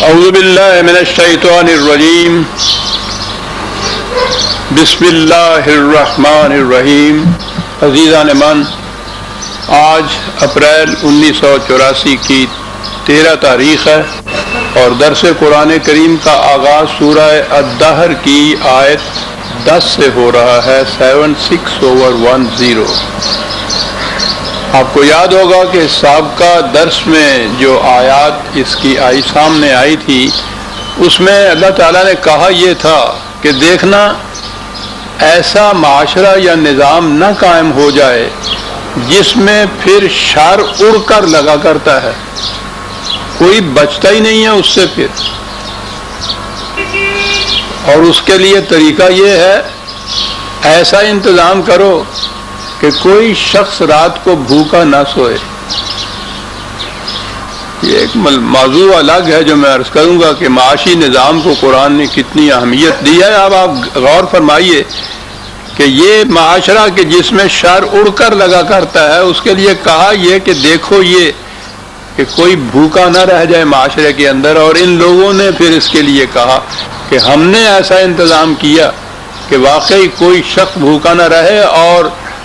اعوذ باللہ من الشیطان الرجیم بسم اللہ الرحمن الرحیم۔ عزیزان من، آج اپریل 1984 کی 13 تاریخ ہے اور درس قرآن کریم کا آغاز سورہ الدہر کی آیت 10 سے ہو رہا ہے، 76/10۔ آپ کو یاد ہوگا کہ سابقہ درس میں جو آیات اس کی سامنے آئی تھی، اس میں اللہ تعالیٰ نے کہا یہ تھا کہ دیکھنا ایسا معاشرہ یا نظام نہ قائم ہو جائے جس میں پھر شر اڑ کر لگا کرتا ہے، کوئی بچتا ہی نہیں ہے اس سے پھر۔ اور اس کے لیے طریقہ یہ ہے، ایسا انتظام کرو کہ کوئی شخص رات کو بھوکا نہ سوئے۔ یہ ایک موضوع الگ ہے جو میں عرض کروں گا کہ معاشی نظام کو قرآن نے کتنی اہمیت دی ہے۔ اب آپ غور فرمائیے کہ یہ معاشرہ کہ جس میں شر اڑ کر لگا کرتا ہے، اس کے لیے کہا یہ کہ دیکھو یہ کہ کوئی بھوکا نہ رہ جائے معاشرے کے اندر۔ اور ان لوگوں نے پھر اس کے لیے کہا کہ ہم نے ایسا انتظام کیا کہ واقعی کوئی شخص بھوکا نہ رہے، اور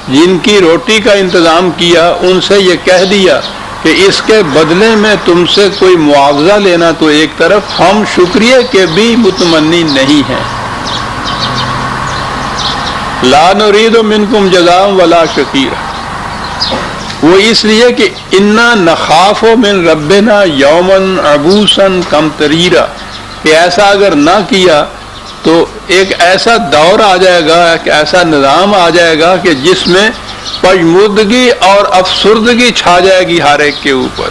جن کی روٹی کا انتظام کیا ان سے یہ کہہ دیا کہ اس کے بدلے میں تم سے کوئی معاوضہ لینا تو ایک طرف، ہم شکریہ کے بھی متمنی نہیں ہیں۔ لا نرید منکم جزاء ولا شکورا، وہ اس لیے کہ انا نخاف من ربنا یوما عبوسا قمطریرا، کہ ایسا اگر نہ کیا تو ایک ایسا دور آ جائے گا، ایک ایسا نظام آ جائے گا کہ جس میں پژمردگی اور افسردگی چھا جائے گی ہر ایک کے اوپر۔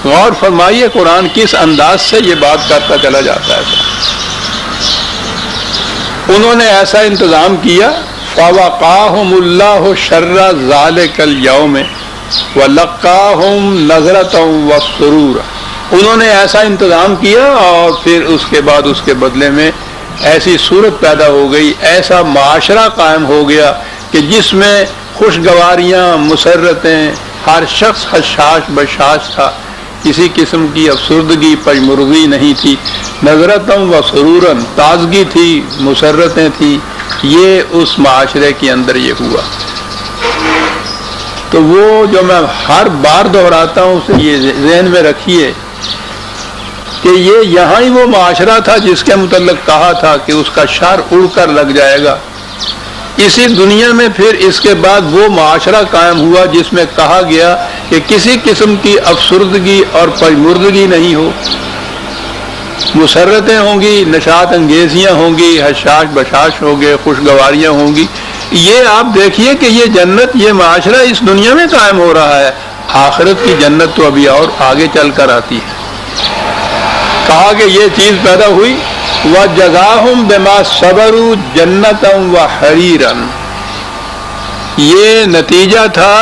غور فرمائیے قرآن کس انداز سے یہ بات کرتا چلا جاتا ہے۔ انہوں نے ایسا انتظام کیا، فَوَقَاهُمُ اللَّهُ شَرَّ ذَلِكَ الْيَوْمِ وَلَقَّاهُمْ نَضْرَةً وَسُرُورًا۔ انہوں نے ایسا انتظام کیا اور پھر اس کے بعد اس کے بدلے میں ایسی صورت پیدا ہو گئی، ایسا معاشرہ قائم ہو گیا کہ جس میں خوشگواریاں، مسرتیں، ہر شخص حشاش بشاش تھا، کسی قسم کی افسردگی پژمردگی نہیں تھی۔ نظرتم و سرورن، تازگی تھی، مسرتیں تھیں۔ یہ اس معاشرے کے اندر یہ ہوا۔ تو وہ جو میں ہر بار دہراتا ہوں اسے یہ ذہن میں رکھیے کہ یہ یہاں ہی وہ معاشرہ تھا جس کے متعلق کہا تھا کہ اس کا شر اڑ کر لگ جائے گا۔ اسی دنیا میں پھر اس کے بعد وہ معاشرہ قائم ہوا جس میں کہا گیا کہ کسی قسم کی افسردگی اور پژمردگی نہیں ہو، مسرتیں ہوں گی، نشاط انگیزیاں ہوں گی، حشاش بشاش ہوں گے، خوشگواریاں ہوں گی۔ یہ آپ دیکھیے کہ یہ جنت، یہ معاشرہ اس دنیا میں قائم ہو رہا ہے، آخرت کی جنت تو ابھی اور آگے چل کر آتی ہے۔ کہا کہ یہ چیز پیدا ہوئی، وَجَزَاهُمْ بِمَا صَبَرُوا جَنَّةً وَحَرِيرًا، یہ نتیجہ تھا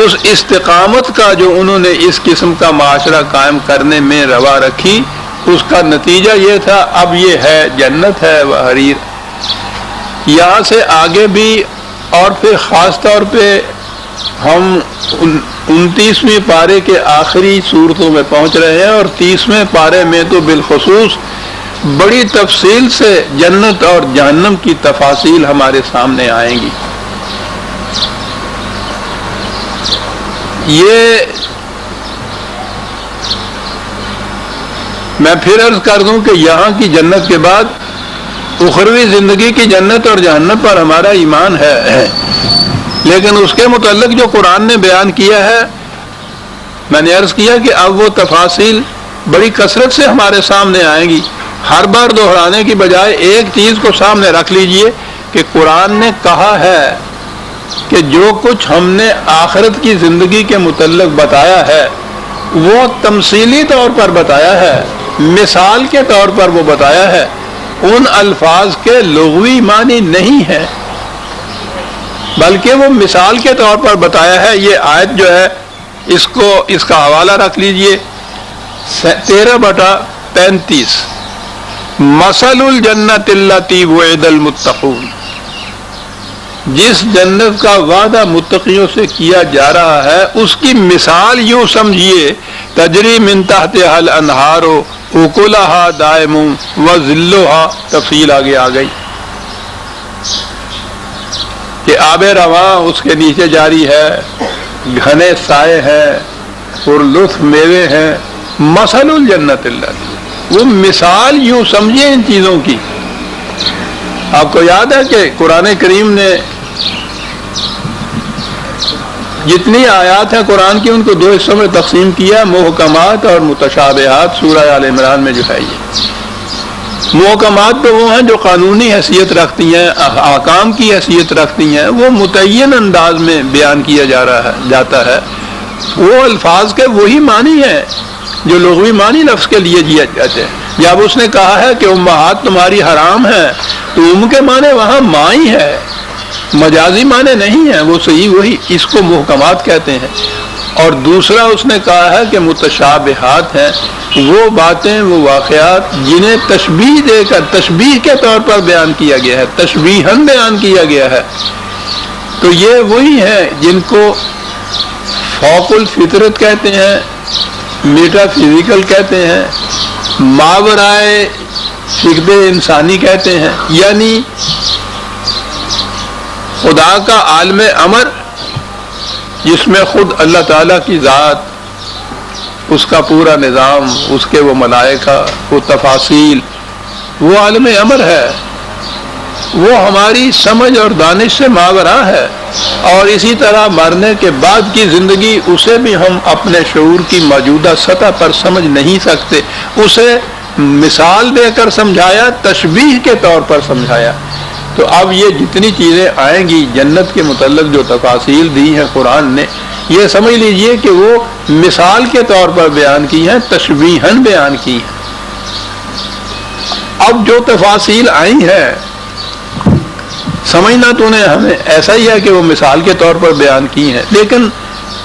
اس استقامت کا جو انہوں نے اس قسم کا معاشرہ قائم کرنے میں روا رکھی، اس کا نتیجہ یہ تھا اب یہ ہے جنت ہے وحریر۔ یہاں سے آگے بھی اور پھر خاص طور پہ ہم 29ویں پارے کے آخری صورتوں میں پہنچ رہے ہیں، اور 30ویں پارے میں تو بالخصوص بڑی تفصیل سے جنت اور جہنم کی تفاصیل ہمارے سامنے آئیں گی۔ یہ میں پھر عرض کر دوں کہ یہاں کی جنت کے بعد اخروی زندگی کی جنت اور جہنم پر ہمارا ایمان ہے، لیکن اس کے متعلق جو قرآن نے بیان کیا ہے، میں نے عرض کیا کہ اب وہ تفاصیل بڑی کثرت سے ہمارے سامنے آئیں گی۔ ہر بار دہرانے کی بجائے ایک چیز کو سامنے رکھ لیجئے کہ قرآن نے کہا ہے کہ جو کچھ ہم نے آخرت کی زندگی کے متعلق بتایا ہے وہ تمثیلی طور پر بتایا ہے، مثال کے طور پر وہ بتایا ہے، ان الفاظ کے لغوی معنی نہیں ہے، بلکہ وہ مثال کے طور پر بتایا ہے۔ یہ آیت جو ہے اس کا حوالہ رکھ لیجئے، 13/35، مثل الجنت التی وعد المتقون، جس جنت کا وعدہ متقیوں سے کیا جا رہا ہے اس کی مثال یوں سمجھیے، تجری من تحتہا الانہار اکلہا دائم وظلھا، تفصیل آگے آ گئی کہ آب رواں اس کے نیچے جاری ہے، گھنے سائے ہیں اور لطف میوے ہیں، مثل الجنت اللہ، وہ مثال یوں سمجھے ان چیزوں کی۔ آپ کو یاد ہے کہ قرآن کریم نے جتنی آیات ہیں قرآن کی ان کو دو حصوں میں تقسیم کیا، محکمات اور متشابہات۔ سورہ آل عمران میں جو ہے یہ محکمات تو وہ ہیں جو قانونی حیثیت رکھتی ہیں، احکام کی حیثیت رکھتی ہیں، وہ متعین انداز میں بیان کیا جاتا ہے، وہ الفاظ کے وہی معنی ہیں جو لغوی معنی لفظ کے لیے دیا جاتے ہیں۔ جب اس نے کہا ہے کہ امہات تمہاری حرام ہیں تو ام کے معنی وہاں ماں ہی ہے، مجازی معنی نہیں ہے، وہ صحیح وہی، اس کو محکمات کہتے ہیں۔ اور دوسرا اس نے کہا ہے کہ متشابہات ہیں، وہ باتیں، وہ واقعات جنہیں تشبیہ دے کر تشبیہ کے طور پر بیان کیا گیا ہے، تشبیہاً بیان کیا گیا ہے، تو یہ وہی ہیں جن کو فوق الفطرت کہتے ہیں، میٹا فزیکل کہتے ہیں، ماورائے فقد انسانی کہتے ہیں، یعنی خدا کا عالم امر جس میں خود اللہ تعالیٰ کی ذات، اس کا پورا نظام، اس کے وہ ملائکہ، وہ تفاصیل، وہ عالم امر ہے، وہ ہماری سمجھ اور دانش سے ماوراء ہے۔ اور اسی طرح مرنے کے بعد کی زندگی، اسے بھی ہم اپنے شعور کی موجودہ سطح پر سمجھ نہیں سکتے، اسے مثال دے کر سمجھایا، تشبیہ کے طور پر سمجھایا۔ تو اب یہ جتنی چیزیں آئیں گی جنت کے متعلق جو تفاصیل دی ہیں قرآن نے، یہ سمجھ لیجئے کہ وہ مثال کے طور پر بیان کی ہیں، تشبیہاً بیان کی ہیں۔ اب جو تفاصیل آئی ہیں سمجھنا تو نے ہمیں ایسا ہی ہے کہ وہ مثال کے طور پر بیان کی ہیں، لیکن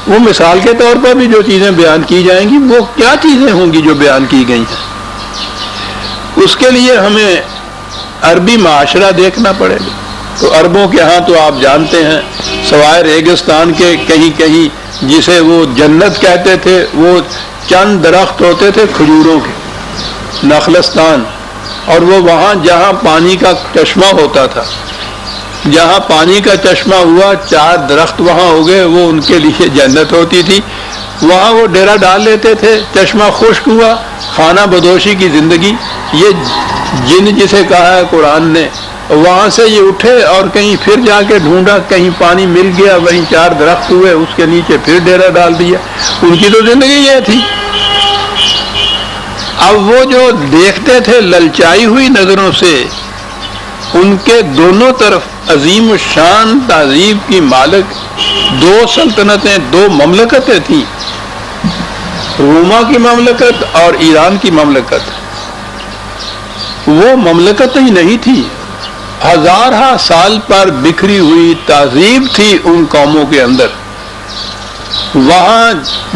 وہ مثال کے طور پر بھی جو چیزیں بیان کی جائیں گی وہ کیا چیزیں ہوں گی جو بیان کی گئی ہیں، اس کے لیے ہمیں عربی معاشرہ دیکھنا پڑے گا۔ تو عربوں کے ہاں تو آپ جانتے ہیں سوائے ریگستان کے کہیں کہیں جسے وہ جنت کہتے تھے، وہ چند درخت ہوتے تھے کھجوروں کے، نخلستان، اور وہ وہاں جہاں پانی کا چشمہ ہوتا تھا، جہاں پانی کا چشمہ ہوا، 4 درخت وہاں ہو گئے، وہ ان کے لیے جنت ہوتی تھی، وہاں وہ ڈیرا ڈال لیتے تھے، چشمہ خشک ہوا، خانہ بدوشی کی زندگی۔ یہ جن جسے کہا ہے قرآن نے، وہاں سے یہ اٹھے اور کہیں پھر جا کے ڈھونڈا، کہیں پانی مل گیا، وہیں 4 درخت ہوئے، اس کے نیچے پھر ڈیرا ڈال دیا، ان کی تو زندگی یہ تھی۔ اب وہ جو دیکھتے تھے للچائی ہوئی نظروں سے، ان کے دونوں طرف عظیم الشان تہذیب کی مالک 2 سلطنتیں، 2 مملکتیں تھیں، روما کی مملکت اور ایران کی مملکت۔ وہ مملکت ہی نہیں تھی، ہزارہ سال پر بکھری ہوئی تہذیب تھی ان قوموں کے اندر۔ وہاں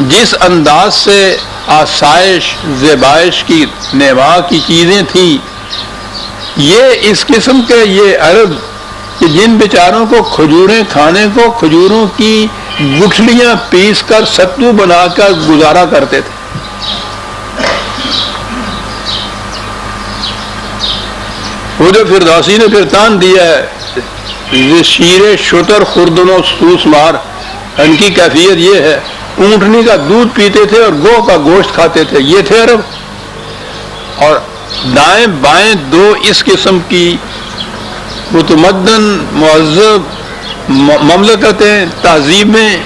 جس انداز سے آسائش، زیبائش کی نوا کی چیزیں تھیں، یہ اس قسم کے یہ عرب کہ جن بیچاروں کو کھجوریں کھانے کو کھجوروں کی گٹھلیاں پیس کر ستو بنا کر گزارا کرتے تھے۔ وہ جو فردوسی نے پھر تان دیا ہے، شیر شتر خوردن و سوس مار، ان کی کیفیت یہ ہے، اونٹنی کا دودھ پیتے تھے اور گو کا گوشت کھاتے تھے، یہ تھے عرب۔ اور دائیں بائیں 2 اس قسم کی متمدن مہذب مملکتیں، تہذیبیں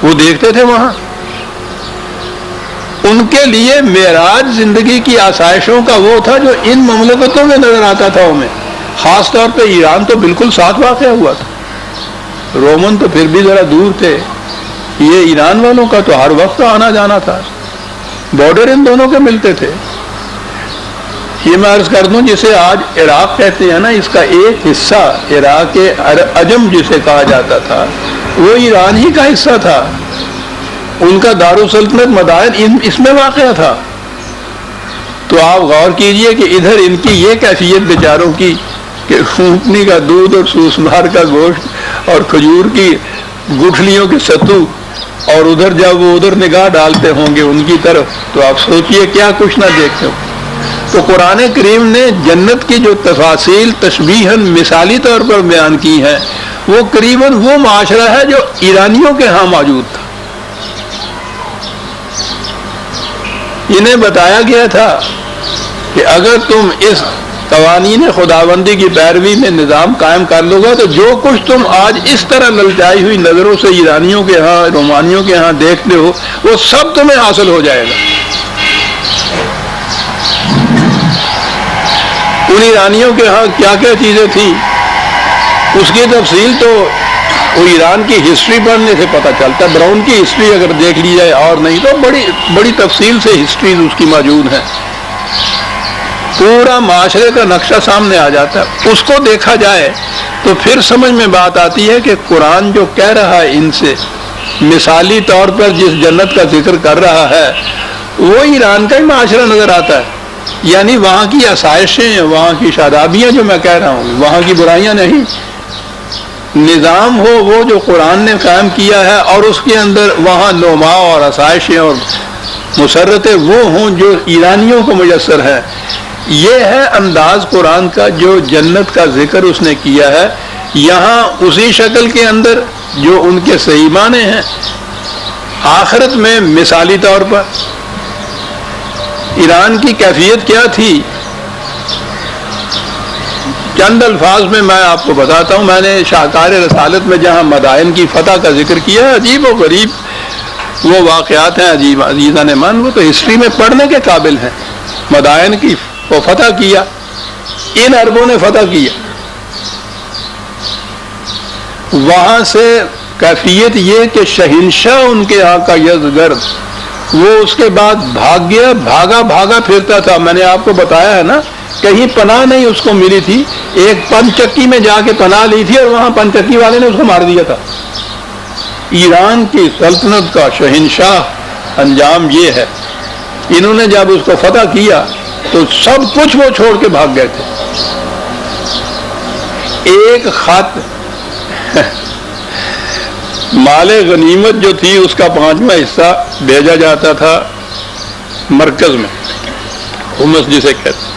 وہ دیکھتے تھے وہاں۔ ان کے لیے معراج زندگی کی آسائشوں کا وہ تھا جو ان مملکتوں میں نظر آتا تھا انہیں، خاص طور پہ ایران تو بالکل ساتھ واقع ہوا تھا، رومن تو پھر بھی ذرا دور تھے، یہ ایران والوں کا تو ہر وقت آنا جانا تھا، بارڈر ان دونوں کے ملتے تھے۔ یہ میں عرض کر دوں جسے آج عراق کہتے ہیں نا، اس کا ایک حصہ عراق عجم جسے کہا جاتا تھا وہ ایران ہی کا حصہ تھا، ان کا دارالسلطنت مدائن اس میں واقع تھا۔ تو آپ غور کیجئے کہ ادھر ان کی یہ کیفیت بیچاروں کی کہ اونٹنی کا دودھ اور سوسمار کا گوشت اور کھجور کی گٹھلیوں کے ستو، اور ادھر جب وہ ادھر نگاہ ڈالتے ہوں گے ان کی طرف تو آپ سوچئے کیا کچھ نہ دیکھتے ہو۔ تو قرآن کریم نے جنت کی جو تفاصیل تشبیہاً مثالی طور پر بیان کی ہیں وہ قریباً وہ معاشرہ ہے جو ایرانیوں کے ہاں موجود تھا۔ انہیں بتایا گیا تھا کہ اگر تم اس قوانین خداوندی کی پیروی میں نظام قائم کر لو گا تو جو کچھ تم آج اس طرح للچائی ہوئی نظروں سے ایرانیوں کے ہاں رومانیوں کے ہاں دیکھتے ہو وہ سب تمہیں حاصل ہو جائے گا۔ ان ایرانیوں کے ہاں کیا کیا چیزیں تھیں اس کی تفصیل تو وہ ایران کی ہسٹری پڑھنے سے پتہ چلتا ہے۔ براؤن کی ہسٹری اگر دیکھ لی جائے اور نہیں تو بڑی تفصیل سے ہسٹریز اس کی موجود ہیں، پورا معاشرے کا نقشہ سامنے آ جاتا ہے۔ اس کو دیکھا جائے تو پھر سمجھ میں بات آتی ہے کہ قرآن جو کہہ رہا ہے ان سے مثالی طور پر جس جنت کا ذکر کر رہا ہے وہ ایران کا ہی معاشرہ نظر آتا ہے، یعنی وہاں کی آسائشیں، وہاں کی شادابیاں جو میں کہہ رہا ہوں، وہاں کی برائیاں نہیں، نظام ہو وہ جو قرآن نے قائم کیا ہے اور اس کے اندر وہاں نما اور آسائشیں اور مسرتیں وہ ہوں جو ایرانیوں کو میسر ہیں۔ یہ ہے انداز قرآن کا جو جنت کا ذکر اس نے کیا ہے یہاں اسی شکل کے اندر جو ان کے صحیح معنی ہیں، آخرت میں مثالی طور پر ایران کی کیفیت کیا تھی چند الفاظ میں آپ کو بتاتا ہوں۔ میں نے شاہکار رسالت میں جہاں مدائن کی فتح کا ذکر کیا ہے، عجیب و غریب وہ واقعات ہیں، عجیب عزیزان من، وہ تو ہسٹری میں پڑھنے کے قابل ہیں۔ مدائن کی وہ فتح کیا، ان عربوں نے فتح کیا، وہاں سے کیفیت یہ کہ شہنشاہ ان کے یہاں کا یزدگرد وہ اس کے بعد بھاگ گیا، بھاگا پھرتا تھا۔ میں نے آپ کو بتایا ہے نا، کہیں پناہ نہیں اس کو ملی تھی، ایک پنچکی میں جا کے پناہ لی تھی اور وہاں پنچکی والے نے اس کو مار دیا تھا۔ ایران کی سلطنت کا شہنشاہ انجام یہ ہے۔ انہوں نے جب اس کو فتح کیا تو سب کچھ وہ چھوڑ کے بھاگ گئے تھے۔ ایک خط مال غنیمت جو تھی اس کا 5واں حصہ بھیجا جاتا تھا مرکز میں، خمس جسے کہتے ہیں،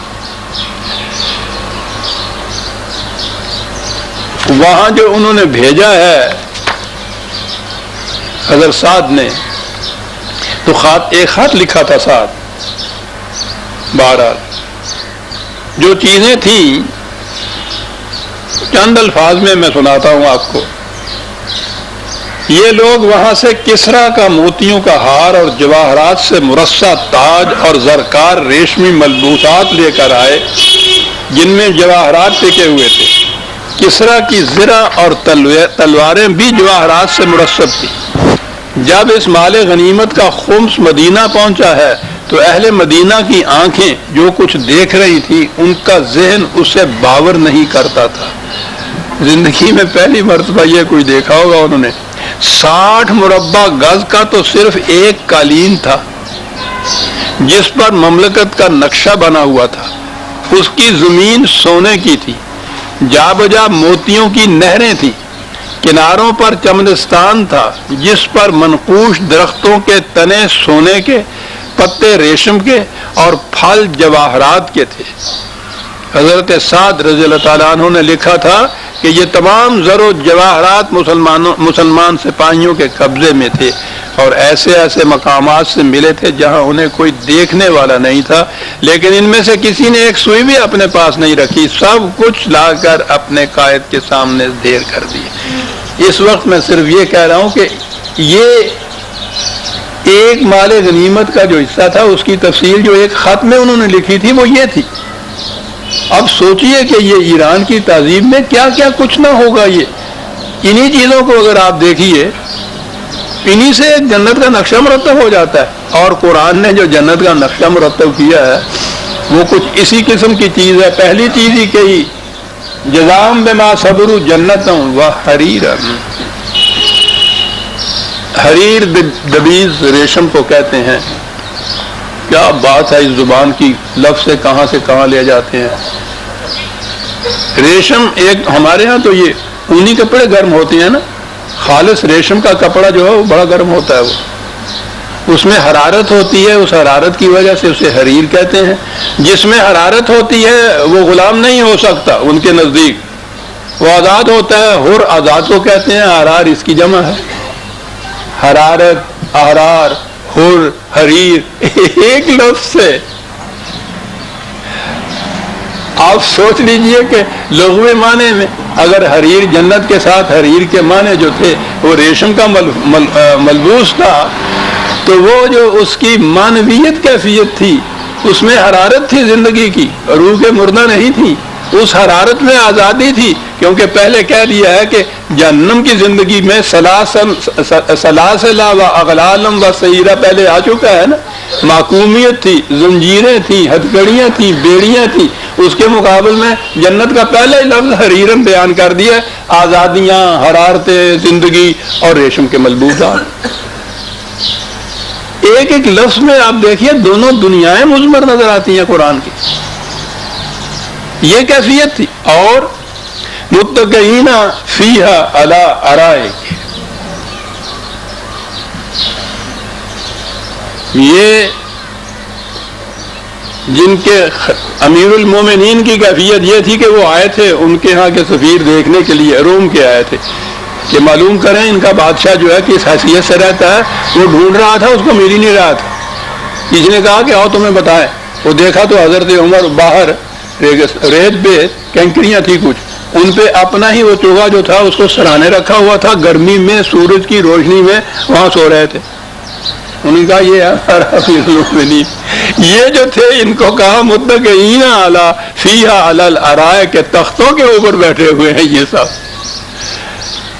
وہاں جو انہوں نے بھیجا ہے حضرت سعد نے، تو ایک خط لکھا تھا سعد۔ بہرحال جو چیزیں تھیں چند الفاظ میں سناتا ہوں آپ کو۔ یہ لوگ وہاں سے کسرا کا موتیوں کا ہار اور جواہرات سے مرصع تاج اور زرکار ریشمی ملبوسات لے کر آئے جن میں جواہرات ٹکے ہوئے تھے۔ کسرا کی زرہ اور تلواریں بھی جواہرات سے مرصب تھی۔ جب اس مال غنیمت کا خمس مدینہ پہنچا ہے تو اہل مدینہ کی آنکھیں جو کچھ دیکھ رہی تھی ان کا ذہن اسے باور نہیں کرتا تھا۔ زندگی میں پہلی مرتبہ یہ کچھ دیکھا ہوگا انہوں نے۔ 60 مربع گز کا تو صرف ایک قالین تھا جس پر مملکت کا نقشہ بنا ہوا تھا۔ اس کی زمین سونے کی تھی، جا بجا موتیوں کی نہریں تھیں، کناروں پر چمنستان تھا جس پر منقوش درختوں کے تنے سونے کے، پتے ریشم کے اور پھل جواہرات کے تھے۔ حضرت سعد رضی اللہ تعالیٰ عنہ نے لکھا تھا کہ یہ تمام زر و جواہرات مسلمان سپاہیوں کے قبضے میں تھے اور ایسے مقامات سے ملے تھے جہاں انہیں کوئی دیکھنے والا نہیں تھا، لیکن ان میں سے کسی نے ایک سوئی بھی اپنے پاس نہیں رکھی، سب کچھ لا کر اپنے قائد کے سامنے ڈھیر کر دیے۔ اس وقت میں صرف یہ کہہ رہا ہوں کہ یہ ایک مال غنیمت کا جو حصہ تھا اس کی تفصیل جو ایک خط میں انہوں نے لکھی تھی وہ یہ تھی۔ اب سوچئے کہ یہ ایران کی تہذیب میں کیا کیا کچھ نہ ہوگا۔ یہ انہی چیزوں کو اگر آپ دیکھیے، انہی سے جنت کا نقشہ مرتب ہو جاتا ہے، اور قرآن نے جو جنت کا نقشہ مرتب کیا ہے وہ کچھ اسی قسم کی چیز ہے۔ پہلی چیز ہی کہی، جزام بما صبروا جنتاً وحریرا۔ حریر دبیز ریشم کو کہتے ہیں۔ کیا بات ہے اس زبان کی، لفظ سے کہاں لے جاتے ہیں۔ ریشم ایک ہمارے ہاں تو یہ اونی کپڑے گرم ہوتے ہیں نا، خالص ریشم کا کپڑا جو ہے وہ بڑا گرم ہوتا ہے، وہ اس میں حرارت ہوتی ہے، اس حرارت کی وجہ سے اسے حریر کہتے ہیں۔ جس میں حرارت ہوتی ہے وہ غلام نہیں ہو سکتا ان کے نزدیک، وہ آزاد ہوتا ہے۔ حر آزاد کو کہتے ہیں، احرار اس کی جمع ہے۔ حرارت، احرار، حر، حریر ایک لفظ سے آپ سوچ لیجئے کہ لغوی معنی میں اگر حریر، جنت کے ساتھ حریر کے معنی جو تھے وہ ریشم کا ملبوس تھا، تو وہ جو اس کی معنویت کیفیت تھی، اس میں حرارت تھی زندگی کی، روح کے مردہ نہیں تھی، اس حرارت میں آزادی تھی، کیونکہ پہلے کہہ دیا ہے کہ جہنم کی زندگی میں سلاسل و اغلالم و سیرہ پہلے آ چکا ہے نا، معقومیت تھی، زنجیریں تھیں، ہتھکڑیاں تھیں، بیڑیاں تھیں۔ اس کے مقابل میں جنت کا پہلا ہی لفظ حریرن بیان کر دیا، آزادیاں، حرارتیں، زندگی اور ریشم کے ملبوسات۔ ایک ایک لفظ میں آپ دیکھیے دونوں دنیایں مضمر نظر آتی ہیں قرآن کی، یہ کیفیت تھی۔ اور متکئین فیہا علی ارائک، یہ جن کے امیر المومنین کی کیفیت یہ تھی کہ وہ آئے تھے ان کے ہاں کے سفیر دیکھنے کے لیے، روم کے آئے تھے کہ معلوم کریں ان کا بادشاہ جو ہے کس حیثیت سے رہتا ہے۔ وہ ڈھونڈ رہا تھا، اس کو مل ہی نہیں رہا تھا۔ کسی نے کہا کہ آؤ تمہیں بتائیں۔ وہ دیکھا تو حضرت عمر باہر ریت پہ کنکریاں تھی کچھ، ان پہ اپنا ہی وہ چوہا جو تھا اس کو سرانے رکھا ہوا تھا، گرمی میں سورج کی روشنی میں وہاں سو رہے تھے۔ انہوں نے کہا یہ ہمارا امیر المومنین، یہ جو تھے ان کو کہا متکئین علی فیہا علی الارائک، کے تختوں کے اوپر بیٹھے ہوئے ہیں یہ سب۔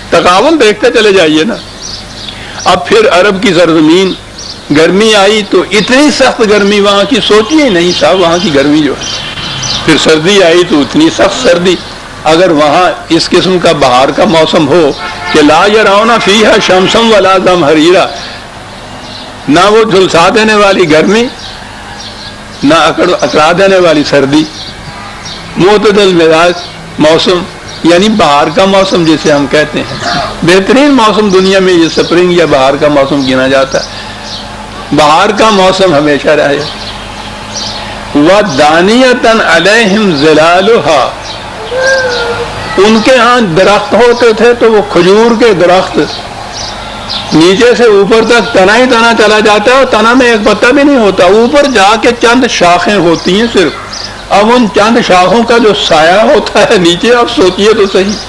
تقابل دیکھتے چلے جائیے نا۔ اب پھر عرب کی سرزمین، گرمی آئی تو اتنی سخت گرمی وہاں کی سوچیے نہیں صاحب، وہاں کی گرمی جو ہے۔ پھر سردی آئی تو اتنی سخت سردی۔ اگر وہاں اس قسم کا بہار کا موسم ہو کہ لا یرون فیہا شمسا ولا زمہریرا، نہ وہ جھلسا دینے والی گرمی، نہ اکڑا دینے والی سردی، معتدل مزاج موسم، یعنی بہار کا موسم جسے ہم کہتے ہیں، بہترین موسم دنیا میں یہ سپرنگ یا بہار کا موسم گنا جاتا ہے۔ بہار کا موسم ہمیشہ رہے۔ وَدَانِيَةً عَلَيْهِمْ ظِلَالُهَا، ان کے ہاں درخت ہوتے تھے تو وہ کھجور کے درخت نیچے سے اوپر تک تنا ہی تنا چلا جاتا ہے، اور تنا میں ایک پتا بھی نہیں ہوتا، اوپر جا کے چند شاخیں ہوتی ہیں صرف۔ اب ان چند شاخوں کا جو سایہ ہوتا ہے نیچے، اب سوچئے تو صحیح،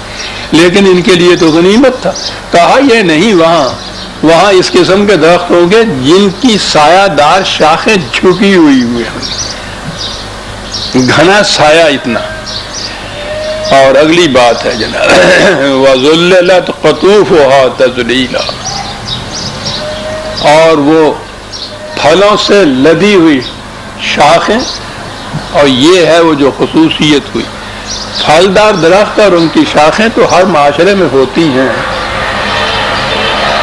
لیکن ان کے لیے تو غنیمت تھا۔ کہا یہ نہیں، وہاں اس قسم کے درخت ہوں گے جن کی سایہ دار شاخیں جھکی ہوئی ہیں، گھنا سایہ اتنا۔ اور اگلی بات ہے جناب وَذُلِّلَتْ قُطُوفُهَا تَذْلِيلًا، اور وہ پھلوں سے لدی ہوئی شاخیں، اور یہ ہے وہ جو خصوصیت ہوئی۔ پھلدار درخت اور ان کی شاخیں تو ہر معاشرے میں ہوتی ہیں۔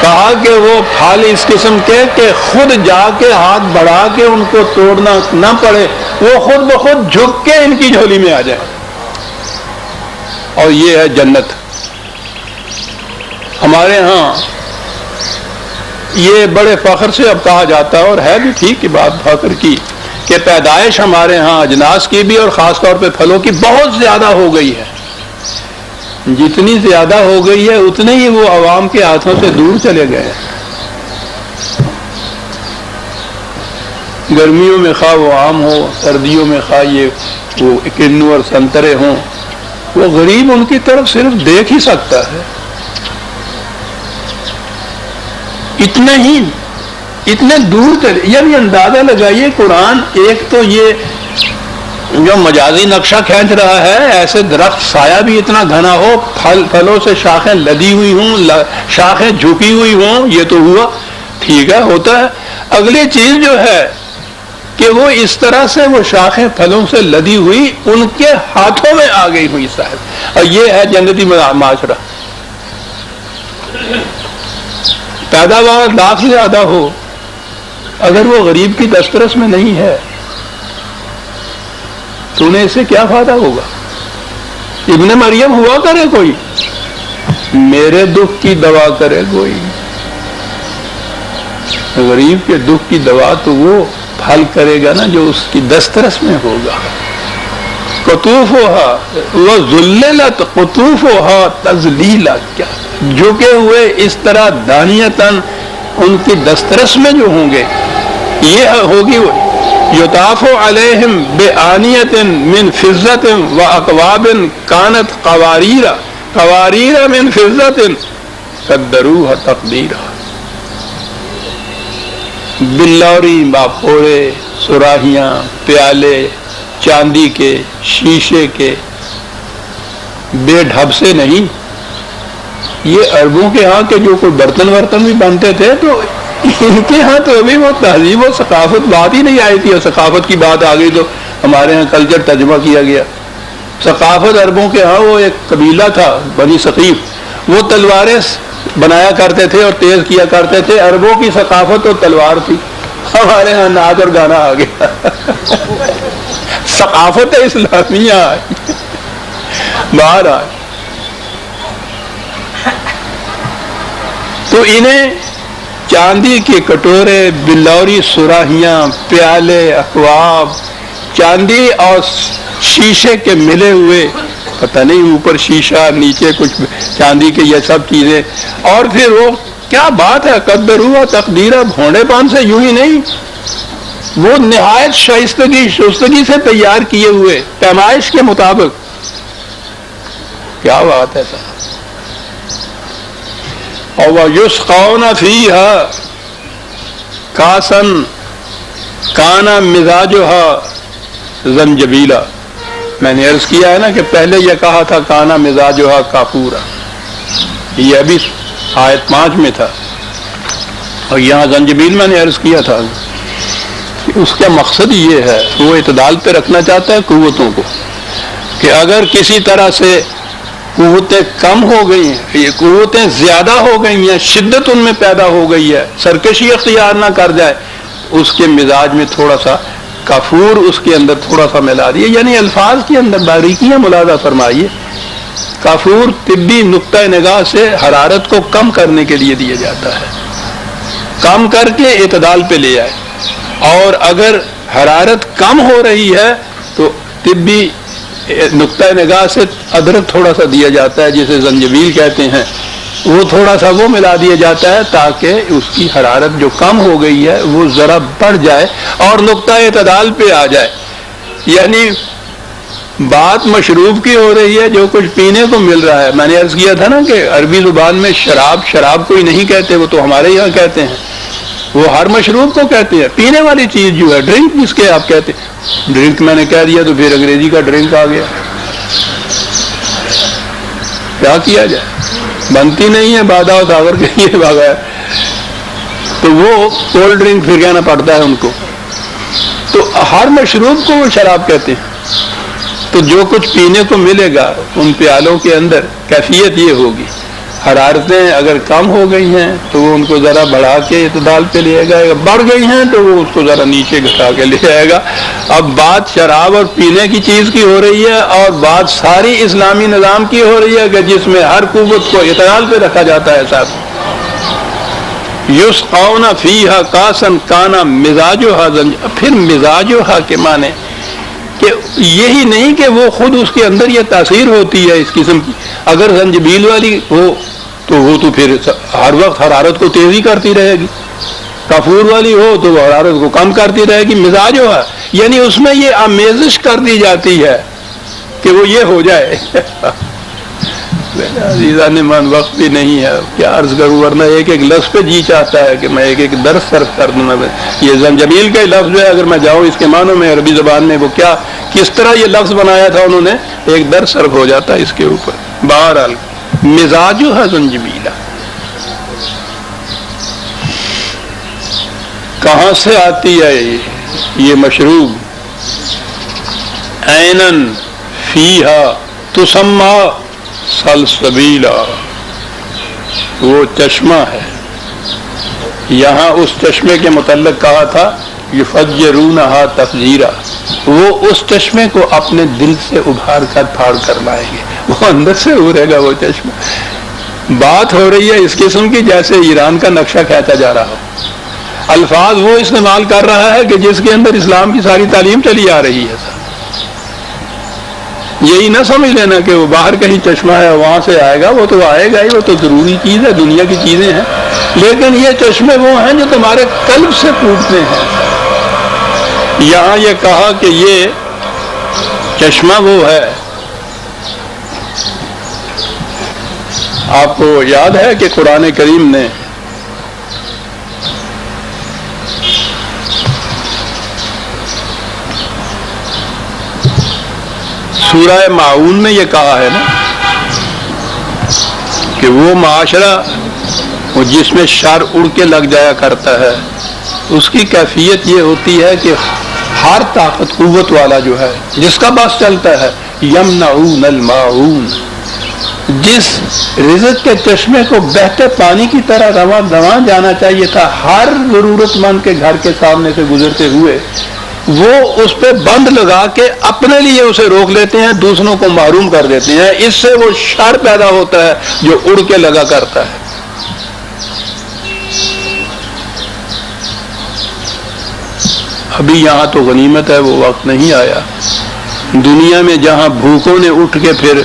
کہا کہ وہ پھل اس قسم کے کہ خود جا کے ہاتھ بڑھا کے ان کو توڑنا نہ پڑے، وہ خود بخود جھک کے ان کی جھولی میں آ جائے۔ اور یہ ہے جنت۔ ہمارے ہاں یہ بڑے فخر سے اب کہا جاتا ہے، اور ہے بھی ٹھیک کی بات فخر کی، کہ پیدائش ہمارے ہاں اجناس کی بھی اور خاص طور پہ پھلوں کی بہت زیادہ ہو گئی ہے۔ جتنی زیادہ ہو گئی ہے اتنے ہی وہ عوام کے ہاتھوں سے دور چلے گئے ہیں۔ گرمیوں میں خواہ وہ آم ہو، سردیوں میں خواہ یہ وہ کنو اور سنترے ہوں، وہ غریب ان کی طرف صرف دیکھ ہی سکتا ہے۔ اتنے دور چلے، یعنی اندازہ لگائیے قرآن ایک تو یہ جو مجازی نقشہ کھینچ رہا ہے، ایسے درخت سایہ بھی اتنا گھنا ہو، پھلوں سے شاخیں لدی ہوئی ہوں، شاخیں جھکی ہوئی ہوں، یہ تو ہوا ٹھیک ہے، ہوتا ہے۔ اگلی چیز جو ہے کہ وہ اس طرح سے وہ شاخیں پھلوں سے لدی ہوئی ان کے ہاتھوں میں آ گئی ہوئی صاحب، اور یہ ہے جنتی معاشرہ۔ پیداوار لاکھ سے زیادہ ہو، اگر وہ غریب کی دسترس میں نہیں ہے تو انہیں اس سے کیا فائدہ ہوگا؟ ابن مریم ہوا کرے کوئی، میرے دکھ کی دوا کرے کوئی، غریب کے دکھ کی دوا تو وہ حل کرے گا نا جو اس کی دسترس میں ہوگا۔ قطوفھا وذللت قطوفھا تذلیلا، کیا جھکے ہوئے اس طرح دانیتاً ان کی دسترس میں جو ہوں گے، یہ ہوگی وہ یطاف علیہم بآنیۃ من فضۃ واکواب کانت قواریر من فضۃ قدروها تقدیرا، بلوری، باپوڑے، سراہیاں، پیالے چاندی کے، شیشے کے، بے ڈھب سے نہیں۔ یہ عربوں کے ہاں کے جو کوئی برتن ورتن بھی بنتے تھے تو ان کے ہاں تو ابھی وہ تہذیب و ثقافت بات ہی نہیں آئی تھی، اور ثقافت کی بات آ گئی تو ہمارے ہاں کلچر ترجمہ کیا گیا۔ ثقافت عربوں کے ہاں وہ ایک قبیلہ تھا بنی ثقیف، وہ تلواریں بنایا کرتے تھے اور تیز کیا کرتے تھے۔ عربوں کی ثقافت تو تلوار تھی، ہمارے ہاں نعت اور گانا آ گیا۔ ثقافت اسلامیہ باہر آئی تو انہیں چاندی کے کٹورے، بلوری، سراہیاں، پیالے، اکواب، چاندی اور شیشے کے ملے ہوئے، پتہ نہیں اوپر شیشہ نیچے کچھ چاندی کے، یہ سب چیزیں، اور پھر وہ کیا بات ہے، قدروا تقدیرا، بھونڈے پان سے یوں ہی نہیں، وہ نہایت شائستگی سے تیار کیے ہوئے پیمائش کے مطابق۔ کیا بات ہے صاحب۔ اور وَيُسْقَوْنَ فِيهَا كَأْسًا كَانَ مِزَاجُهَا زنجبیلا۔ میں نے عرض کیا ہے نا کہ پہلے یہ کہا تھا کانا مزاجها کافورا، یہ ابھی آیت 5 میں تھا، اور یہاں زنجبیل میں نے عرض کیا تھا کہ اس کا مقصد یہ ہے، وہ اعتدال پہ رکھنا چاہتا ہے قوتوں کو، کہ اگر کسی طرح سے قوتیں کم ہو گئی ہیں، یہ قوتیں زیادہ ہو گئی ہیں، شدت ان میں پیدا ہو گئی ہے، سرکشی اختیار نہ کر جائے، اس کے مزاج میں تھوڑا سا کافور اس کے اندر تھوڑا سا ملا دیے، یعنی الفاظ کے اندر باریکیاں ملاحظہ فرمائیے۔ کافور طبی نقطۂ نگاہ سے حرارت کو کم کرنے کے لیے دیا جاتا ہے، کم کر کے اعتدال پہ لے آئے، اور اگر حرارت کم ہو رہی ہے تو طبی نقطۂ نگاہ سے ادرک تھوڑا سا دیا جاتا ہے، جسے زنجبیل کہتے ہیں، وہ تھوڑا سا وہ ملا دیا جاتا ہے تاکہ اس کی حرارت جو کم ہو گئی ہے وہ ذرا بڑھ جائے اور نقطۂ اعتدال پہ آ جائے۔ یعنی بات مشروب کی ہو رہی ہے، جو کچھ پینے کو مل رہا ہے۔ میں نے عرض کیا تھا نا کہ عربی زبان میں شراب کوئی نہیں کہتے، وہ تو ہمارے یہاں کہتے ہیں، وہ ہر مشروب کو کہتے ہیں، پینے والی چیز جو ہے، ڈرنک جس کے آپ کہتے ہیں۔ ڈرنک میں نے کہہ دیا تو پھر انگریزی کا ڈرنک آ گیا، کیا کیا جائے، بنتی نہیں ہے بادہ و ساغر کے لیے بغیر، تو وہ کولڈ ڈرنک پھر کہنا پڑتا ہے ان کو۔ تو ہر مشروب کو وہ شراب کہتے ہیں۔ تو جو کچھ پینے کو ملے گا ان پیالوں کے اندر کیفیت یہ ہوگی، حرارتیں اگر کم ہو گئی ہیں تو وہ ان کو ذرا بڑھا کے اعتدال پہ لے گا، بڑھ گئی ہیں تو وہ اس کو ذرا نیچے گھٹا کے لے آئے گا۔ اب بات شراب اور پینے کی چیز کی ہو رہی ہے، اور بات ساری اسلامی نظام کی ہو رہی ہے کہ جس میں ہر قوت کو اعتدال پہ رکھا جاتا ہے ساتھ۔ یسقون فیہا کاسا کان مزاجھا زنجبیلا، پھر مزاجھا کے معنی کہ یہی نہیں کہ وہ خود اس کے اندر یہ تاثیر ہوتی ہے اس قسم کی، اگر زنجبیل والی ہو تو وہ تو پھر ہر وقت حرارت کو تیزی کرتی رہے گی، کافور والی ہو تو وہ حرارت کو کم کرتی رہے گی۔ مزاج ہے یعنی اس میں یہ آمیزش کر دی جاتی ہے کہ وہ یہ ہو جائے۔ عزیزان من وقت بھی نہیں ہے، کیا عرض کروں، ورنہ ایک ایک لفظ پہ جی چاہتا ہے کہ میں ایک ایک درس صرف کر دوں۔ یہ زنجبیل کا لفظ ہے، اگر میں جاؤں اس کے معنوں میں عربی زبان میں وہ کیا کس طرح یہ لفظ بنایا تھا انہوں نے، ایک درس صرف ہو جاتا ہے اس کے اوپر۔ بہرحال مزاجھا زنجبیلا، کہاں سے آتی ہے یہ مشروب؟ عینن فیہا تسمی سلسبیلا، وہ چشمہ ہے۔ یہاں اس چشمے کے متعلق کہا تھا یفجرونہا تفجیرا، وہ اس چشمے کو اپنے دل سے ابھار کر پھاڑ کر لائیں گے، وہ اندر سے ابھرے گا وہ چشمہ۔ بات ہو رہی ہے اس قسم کی جیسے ایران کا نقشہ کھینچا جا رہا ہو، الفاظ وہ استعمال کر رہا ہے کہ جس کے اندر اسلام کی ساری تعلیم چلی آ رہی ہے۔ یہی نہ سمجھ لینا کہ وہ باہر کہیں چشمہ ہے وہاں سے آئے گا، وہ تو آئے گا ہی، وہ تو ضروری چیز ہے، دنیا کی چیزیں ہیں، لیکن یہ چشمے وہ ہیں جو تمہارے قلب سے پھوٹتے ہیں۔ یہاں یہ کہا کہ یہ چشمہ وہ ہے، آپ کو یاد ہے کہ قرآن کریم نے سورہ معون میں یہ کہا ہے نا کہ وہ معاشرہ جس میں شر اڑ کے لگ جایا کرتا ہے، اس کی کیفیت یہ ہوتی ہے کہ ہر طاقت قوت والا جو ہے جس کا بس چلتا ہے، یمنعون الماعون، جس رزق کے چشمے کو بہتے پانی کی طرح رواں رواں جانا چاہیے تھا ہر ضرورت مند کے گھر کے سامنے سے گزرتے ہوئے، وہ اس پہ بند لگا کے اپنے لیے اسے روک لیتے ہیں، دوسروں کو محروم کر دیتے ہیں۔ اس سے وہ شر پیدا ہوتا ہے جو اڑ کے لگا کرتا ہے۔ ابھی یہاں تو غنیمت ہے، وہ وقت نہیں آیا۔ دنیا میں جہاں بھوکوں نے اٹھ کے پھر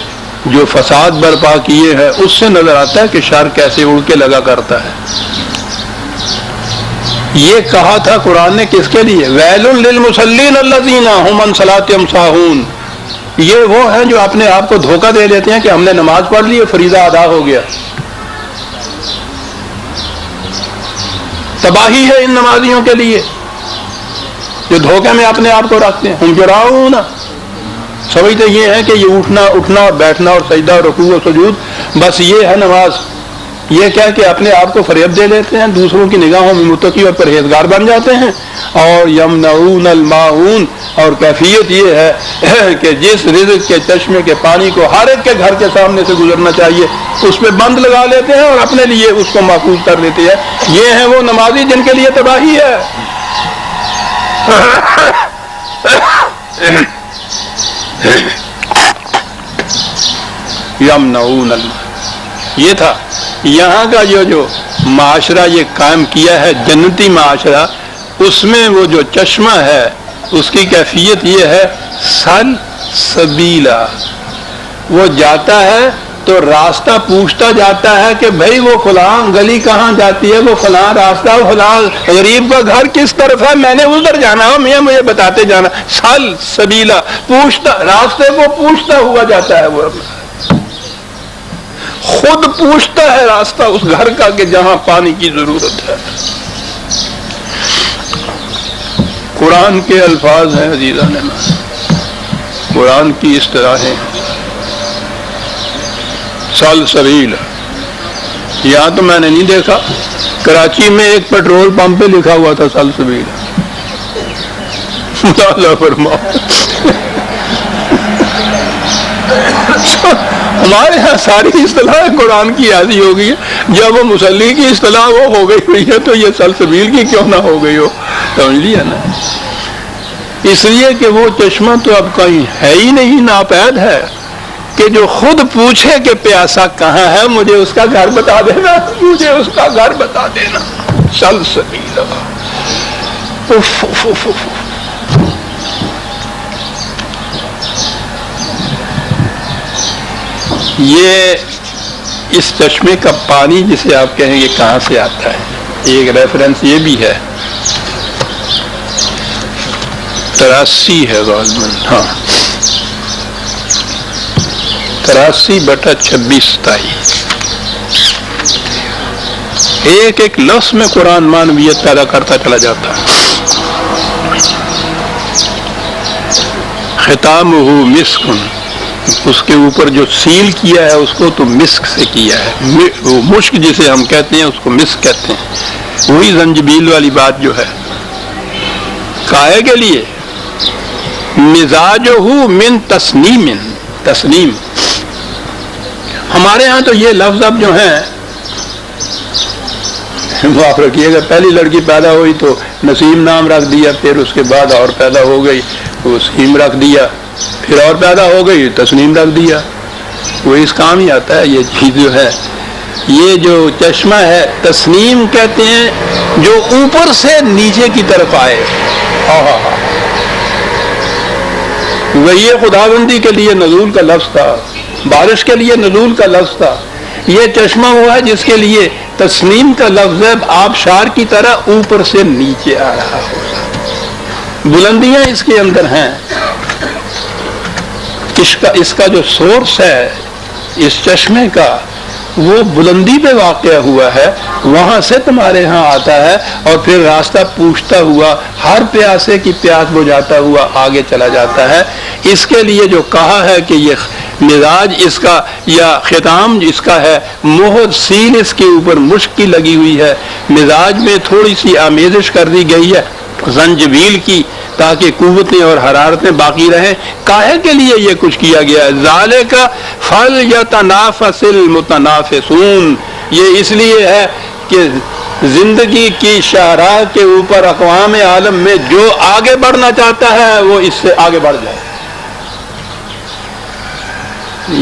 جو فساد برپا کیے ہیں، اس سے نظر آتا ہے کہ شر کیسے اڑ کے لگا کرتا ہے۔ یہ کہا تھا قرآن نے کس کے لیے؟ ویل للمصلین الذین هم عن صلاتهم ساہون، یہ وہ ہیں جو اپنے آپ کو دھوکہ دے دیتے ہیں کہ ہم نے نماز پڑھ لی، فریضہ ادا ہو گیا۔ تباہی ہے ان نمازیوں کے لیے جو دھوکے میں اپنے آپ کو رکھتے ہیں۔ ہم جراؤن، سمجھتے یہ ہے کہ یہ اٹھنا اور بیٹھنا اور سجدہ اور رکوع و سجود بس یہ ہے نماز، یہ کیا کہ اپنے آپ کو فریب دے لیتے ہیں، دوسروں کی نگاہوں میں متقی اور پرہیزگار بن جاتے ہیں۔ اور یمنعون الماعون، اور کیفیت یہ ہے کہ جس رزق کے چشمے کے پانی کو ہر ایک کے گھر کے سامنے سے گزرنا چاہیے اس پہ بند لگا لیتے ہیں اور اپنے لیے اس کو محفوظ کر لیتے ہیں۔ یہ ہیں وہ نمازی جن کے لیے تباہی ہے۔ یمنعون یہ تھا یہاں کا جو معاشرہ یہ قائم کیا ہے، جنتی معاشرہ، اس میں وہ جو چشمہ ہے اس کی کیفیت یہ ہے سل سبیلا، وہ جاتا ہے تو راستہ پوچھتا جاتا ہے کہ بھائی وہ فلاں گلی کہاں جاتی ہے، وہ فلاں راستہ، فلاں غریب کا گھر کس طرف ہے، میں نے ادھر جانا ہو، مجھے بتاتے جانا۔ سل سبیلا، پوچھتا، راستے کو پوچھتا ہوا جاتا ہے، وہ خود پوچھتا ہے راستہ اس گھر کا کہ جہاں پانی کی ضرورت ہے۔ قرآن کے الفاظ ہیں عزیزان، قرآن کی اصطلاحیں، سل سبیل۔ یہاں تو میں نے نہیں دیکھا، کراچی میں ایک پیٹرول پمپ پہ لکھا ہوا تھا سل سبیل۔ اللہ فرماؤ، ہمارے ہاں ساری اصطلاح قرآن کی ایسی ہو گئی ہے، جب وہ مصلی کی اصطلاح وہ ہو گئی ہوئی ہے تو یہ سلسبیل کی کیوں نہ ہو گئی ہو، سمجھ لیا نا؟ اس لیے کہ وہ چشمہ تو اب کہیں ہے ہی نہیں، ناپید ہے، کہ جو خود پوچھے کہ پیاسا کہاں ہے، مجھے اس کا گھر بتا دینا، مجھے اس کا گھر بتا دینا۔ سلسبیل، یہ اس چشمے کا پانی جسے آپ کہیں گے کہاں سے آتا ہے، ایک ریفرنس یہ بھی ہے 83 ہے غالباً، ہاں 83/26-27، ایک ایک لفظ میں قرآن معنویت پیدا کرتا چلا جاتا ہے۔ ختامہ مسک، اس کے اوپر جو سیل کیا ہے اس کو تو مسک سے کیا ہے، وہ مشک جسے ہم کہتے ہیں اس کو مسک کہتے ہیں، وہی زنجبیل والی بات جو ہے۔ کائے کے لیے مزاجہ من تسنیم، تسنیم، ہمارے ہاں تو یہ لفظ اب جو ہیں معاف رکھیے گا، پہلی لڑکی پیدا ہوئی تو نسیم نام رکھ دیا، پھر اس کے بعد اور پیدا ہو گئی وسیم رکھ دیا، پھر اور پیدا ہو گئی تسنیم رکھ دیا. وہ اس کام ہی آتا ہے یہ چیز جو ہے. یہ جو چشمہ ہے تسنیم کہتے ہیں جو اوپر سے نیچے کی طرف آئے. وہی خداوندی کے لیے نزول کا لفظ تھا، بارش کے لیے نزول کا لفظ تھا. یہ چشمہ ہوا ہے جس کے لیے تسنیم کا لفظ ہے، آبشار کی طرح اوپر سے نیچے آ رہا ہوگا. بلندیاں اس کے اندر ہیں. اس کا جو سورس ہے اس چشمے کا وہ بلندی پہ واقع ہوا ہے، وہاں سے تمہارے ہاں آتا ہے اور پھر راستہ پوچھتا ہوا ہر پیاسے کی پیاس بجھاتا ہوا آگے چلا جاتا ہے. اس کے لیے جو کہا ہے کہ یہ مزاج اس کا یا ختام اس کا ہے، مہر سین اس کے اوپر مشک کی لگی ہوئی ہے، مزاج میں تھوڑی سی آمیزش کر دی گئی ہے زنجبیل کی تاکہ قوتیں اور حرارتیں باقی رہیں. کاہے کے لیے یہ کچھ کیا گیا ہے؟ ذالک فلیتنافس المتنافسون. یہ اس لیے ہے کہ زندگی کی شاہراہ کے اوپر اقوام عالم میں جو آگے بڑھنا چاہتا ہے وہ اس سے آگے بڑھ جائے.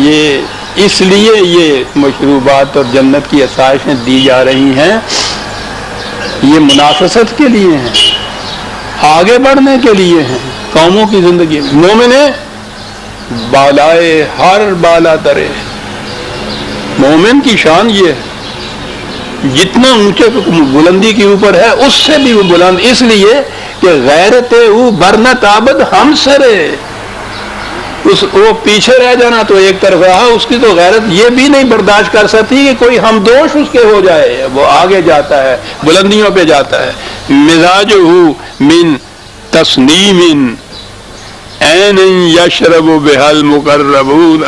یہ اس لیے یہ مشروبات اور جنت کی آسائشیں دی جا رہی ہیں، یہ منافست کے لیے ہیں، آگے بڑھنے کے لیے ہیں قوموں کی زندگی. مومن بالائے ہر بالا ترے، مومن کی شان یہ ہے جتنا اونچے بلندی کے اوپر ہے اس سے بھی وہ بلند، اس لیے کہ غیرت او برنت عبد ہم سرے. وہ پیچھے رہ جانا تو ایک طرف رہا، اس کی تو غیرت یہ بھی نہیں برداشت کر سکتی کہ کوئی ہمدوش اس کے ہو جائے. وہ آگے جاتا ہے، بلندیوں پہ جاتا ہے. مزاج من تسنیم عین یشرب بہل مقربون.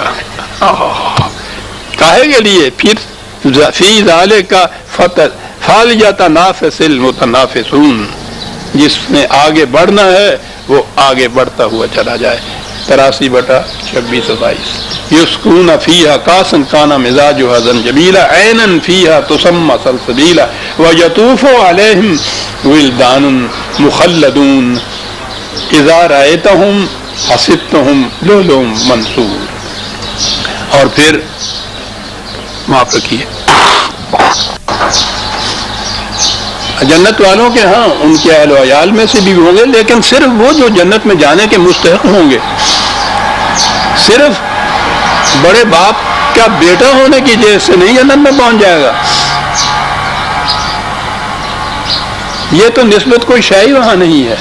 کاہے کے لیے؟ پھر فی ذالک فلیتنافس المتنافسون. جس نے آگے بڑھنا ہے وہ آگے بڑھتا ہوا چلا جائے. 83/26 یسکون فیہا کاسن کانا مزاجھا زنجبیلا عینا فیہا تسمی سلسبیلا ویطوف علیہم ولدان مخلدون اذا رأیتہم حسبتہم لؤلؤا منثور. اور پھر معاف رکھیے جنت والوں کے ہاں ان کے اہل و عیال میں سے بھی ہوں گے، لیکن صرف وہ جو جنت میں جانے کے مستحق ہوں گے. صرف بڑے باپ کا بیٹا ہونے کی وجہ سے نہیں جنت میں پہنچ جائے گا. یہ تو نسبت کوئی شے وہاں نہیں ہے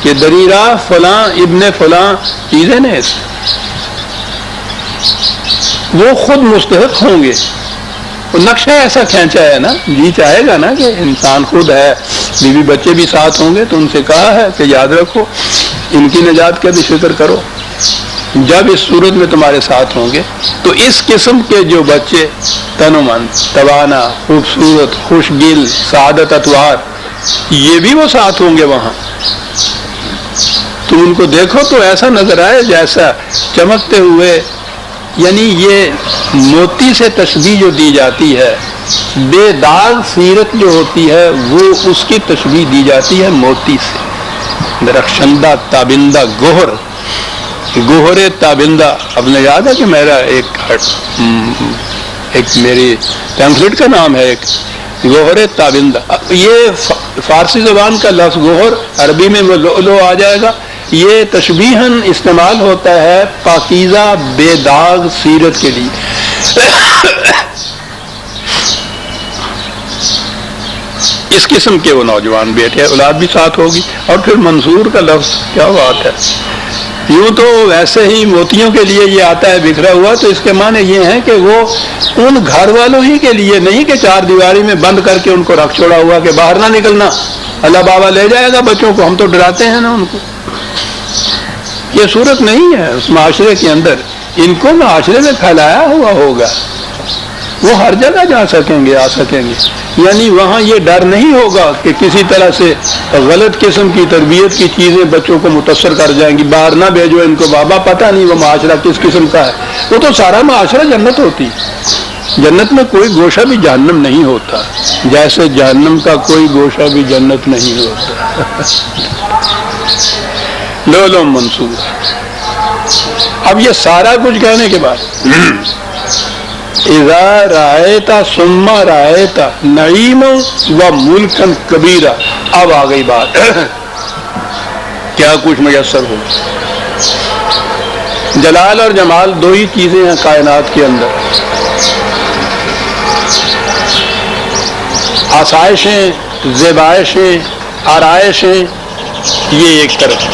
کہ دریرہ فلاں ابن فلاں چیزیں نے، وہ خود مستحق ہوں گے. نقشہ ایسا کھینچا ہے نا، جی چاہے گا نا کہ انسان خود ہے، بیوی بچے بھی ساتھ ہوں گے تو ان سے کہا ہے کہ یاد رکھو ان کی نجات کا بھی فکر کرو. جب اس صورت میں تمہارے ساتھ ہوں گے تو اس قسم کے جو بچے تنومند، توانا، خوبصورت، خوش گل، سعادت اتوار، یہ بھی وہ ساتھ ہوں گے وہاں. تم ان کو دیکھو تو ایسا نظر آئے جیسا چمکتے ہوئے، یعنی یہ موتی سے تشبیہ جو دی جاتی ہے، بے داغ سیرت جو ہوتی ہے وہ اس کی تشبیہ دی جاتی ہے موتی سے. درخشندہ تابندہ گوہر تابندہ. اب نے یاد ہے کہ میرا ایک میری پیمفلٹ کا نام ہے ایک گوہر تابندہ. یہ فارسی زبان کا لفظ گوہر، عربی میں وہ لؤلؤ آ جائے گا. یہ تشبیہاً استعمال ہوتا ہے پاکیزہ بے داغ سیرت کے لیے. اس قسم کے وہ نوجوان بیٹے، اولاد بھی ساتھ ہوگی. اور پھر منصور کا لفظ کیا بات ہے! یوں تو ویسے ہی موتیوں کے لیے یہ آتا ہے بکھرا ہوا، تو اس کے معنی یہ ہیں کہ وہ ان گھر والوں ہی کے لیے نہیں کہ چار دیواری میں بند کر کے ان کو رکھ چھوڑا ہوا کہ باہر نہ نکلنا، اللہ بابا لے جائے گا بچوں کو، ہم تو ڈراتے ہیں نا ان کو. یہ صورت نہیں ہے اس معاشرے کے اندر. ان کو معاشرے میں پھیلایا ہوا ہوگا، وہ ہر جگہ جا سکیں گے، آ سکیں گے. یعنی وہاں یہ ڈر نہیں ہوگا کہ کسی طرح سے غلط قسم کی تربیت کی چیزیں بچوں کو متاثر کر جائیں گی. باہر نہ بھیجو ان کو، بابا پتہ نہیں وہ معاشرہ کس قسم کا ہے. وہ تو سارا معاشرہ جنت ہوتی. جنت میں کوئی گوشہ بھی جہنم نہیں ہوتا، جیسے جہنم کا کوئی گوشہ بھی جنت نہیں ہوتا۔ لولو منصور۔ اب یہ سارا کچھ کہنے کے بعد اذا رأیت ثم رأیت نعیما و ملکا کبیرا، اب آ گئی بات کیا کچھ میسر ہو۔ جلال اور جمال دو ہی چیزیں ہیں کائنات کے اندر، آسائشیں، زیبائشیں، آرائشیں، یہ ایک طرف،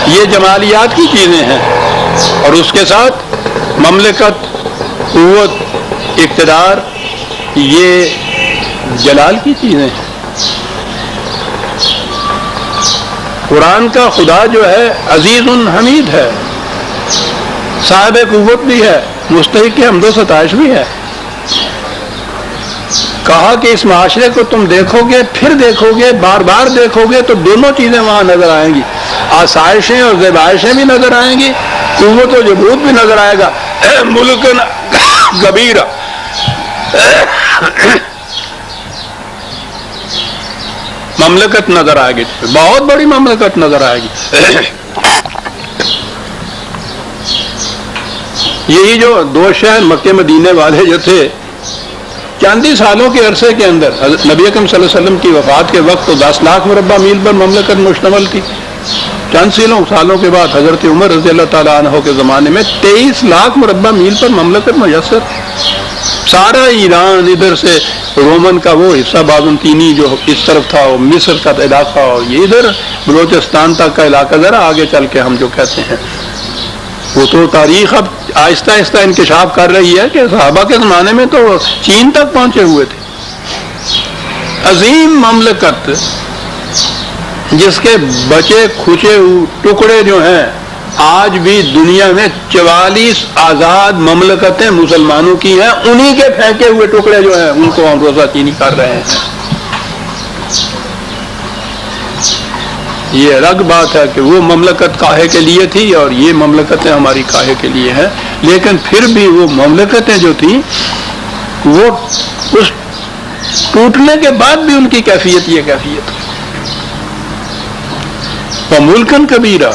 یہ جمالیات کی چیزیں ہیں، اور اس کے ساتھ مملکت، قوت، اقتدار، یہ جلال کی چیزیں ہیں۔ قرآن کا خدا جو ہے عزیز حمید ہے، صاحب قوت بھی ہے، مستحق حمد و ستائش بھی ہے۔ کہا کہ اس معاشرے کو تم دیکھو گے، پھر دیکھو گے، بار بار دیکھو گے تو دونوں چیزیں وہاں نظر آئیں گی، آسائشیں اور زیبائشیں بھی نظر آئیں گی، قوت و جبروت بھی نظر آئے گا، ملک کبیرہ، مملکت نظر آئے گی، بہت بڑی مملکت نظر آئے گی۔ یہی جو دو شہر مکے مدینے والے جو تھے، چند ہی سالوں کے عرصے کے اندر نبی اکرم صلی اللہ علیہ وسلم کی وفات کے وقت تو 10 لاکھ مربع میل پر مملکت مشتمل تھی، چند سالوں کے بعد حضرت عمر رضی اللہ تعالیٰ عنہ کے زمانے میں 23 لاکھ مربع میل پر مملکت میسر، سارا ایران، ادھر سے رومن کا وہ حصہ بازنطینی جو اس طرف تھا، وہ مصر کا علاقہ، اور یہ ادھر بلوچستان تک کا علاقہ، ذرا آگے چل کے ہم جو کہتے ہیں، وہ تو تاریخ اب آہستہ آہستہ انکشاف کر رہی ہے کہ صحابہ کے زمانے میں تو چین تک پہنچے ہوئے تھے۔ عظیم مملکت جس کے بچے کھچے ٹکڑے جو ہیں، آج بھی دنیا میں 44 آزاد مملکتیں مسلمانوں کی ہیں، انہی کے پھینکے ہوئے ٹکڑے جو ہیں ان کو ہم روزہ چینی کر رہے ہیں۔ یہ الگ بات ہے کہ وہ مملکت کاہے کے لیے تھی اور یہ مملکتیں ہماری کاہے کے لیے ہیں، لیکن پھر بھی وہ مملکتیں جو تھیں وہ اس ٹوٹنے کے بعد بھی ان کی کیفیت یہ کیفیت، وَمُلْكًا كَبِيرًا۔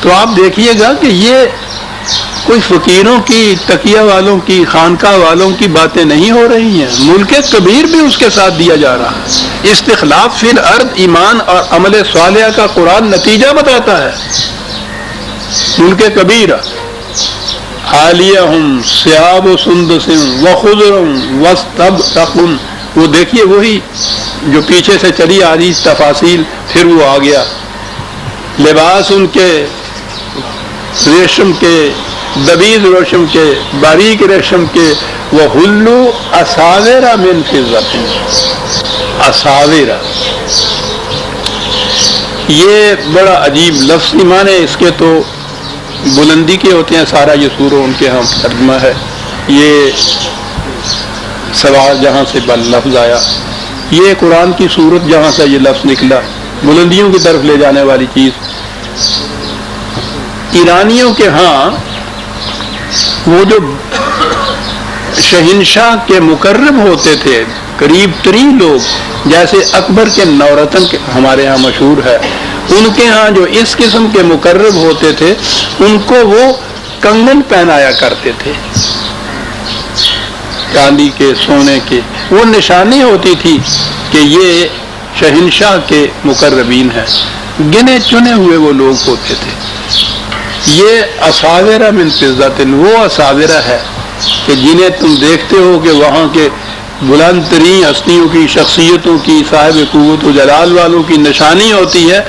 تو آپ دیکھیے گا کہ یہ کوئی فقیروں کی، تقیہ والوں کی، خانقاہ والوں کی باتیں نہیں ہو رہی ہیں، ملک کبیر بھی اس کے ساتھ دیا جا رہا ہے۔ استخلاف فی الارض، ایمان اور عمل صالحہ کا قرآن نتیجہ بتاتا ہے۔ ملک کبیرہ، عالیہم ثیاب سندس وخضر واستبرق، وہ دیکھیے وہی جو پیچھے سے چلی آ رہی تفاصیل، پھر وہ آ گیا، لباس ان کے ریشم کے، دبیز ریشم کے، باریک ریشم کے، وحلو اساور من فضۃ، اساور، یہ بڑا عجیب لفظ، معنی اس کے تو بلندی کے ہوتے ہیں، سارا یہ سورہ ان کے ہاں ترجمہ ہے، یہ سوال جہاں سے لفظ آیا، یہ قرآن کی صورت جہاں سے یہ لفظ نکلا، بلندیوں کی طرف لے جانے والی چیز۔ ایرانیوں کے ہاں وہ جو شہنشاہ کے مقرب ہوتے تھے، قریب ترین لوگ، جیسے اکبر کے نورتن کے ہمارے ہاں مشہور ہے، ان کے ہاں جو اس قسم کے مقرب ہوتے تھے ان کو وہ کنگن پہنایا کرتے تھے، چاندی کے، سونے کے، وہ نشانی ہوتی تھی کہ یہ شہنشاہ کے مقربین ہیں، گنے چنے ہوئے وہ لوگ ہوتے تھے۔ یہ اساورہ من فضۃ، وہ اساورہ ہے کہ جنہیں تم دیکھتے ہو کہ وہاں کے بلند ترین ہستیوں کی، شخصیتوں کی، صاحب قوت و جلال والوں کی نشانی ہوتی ہے،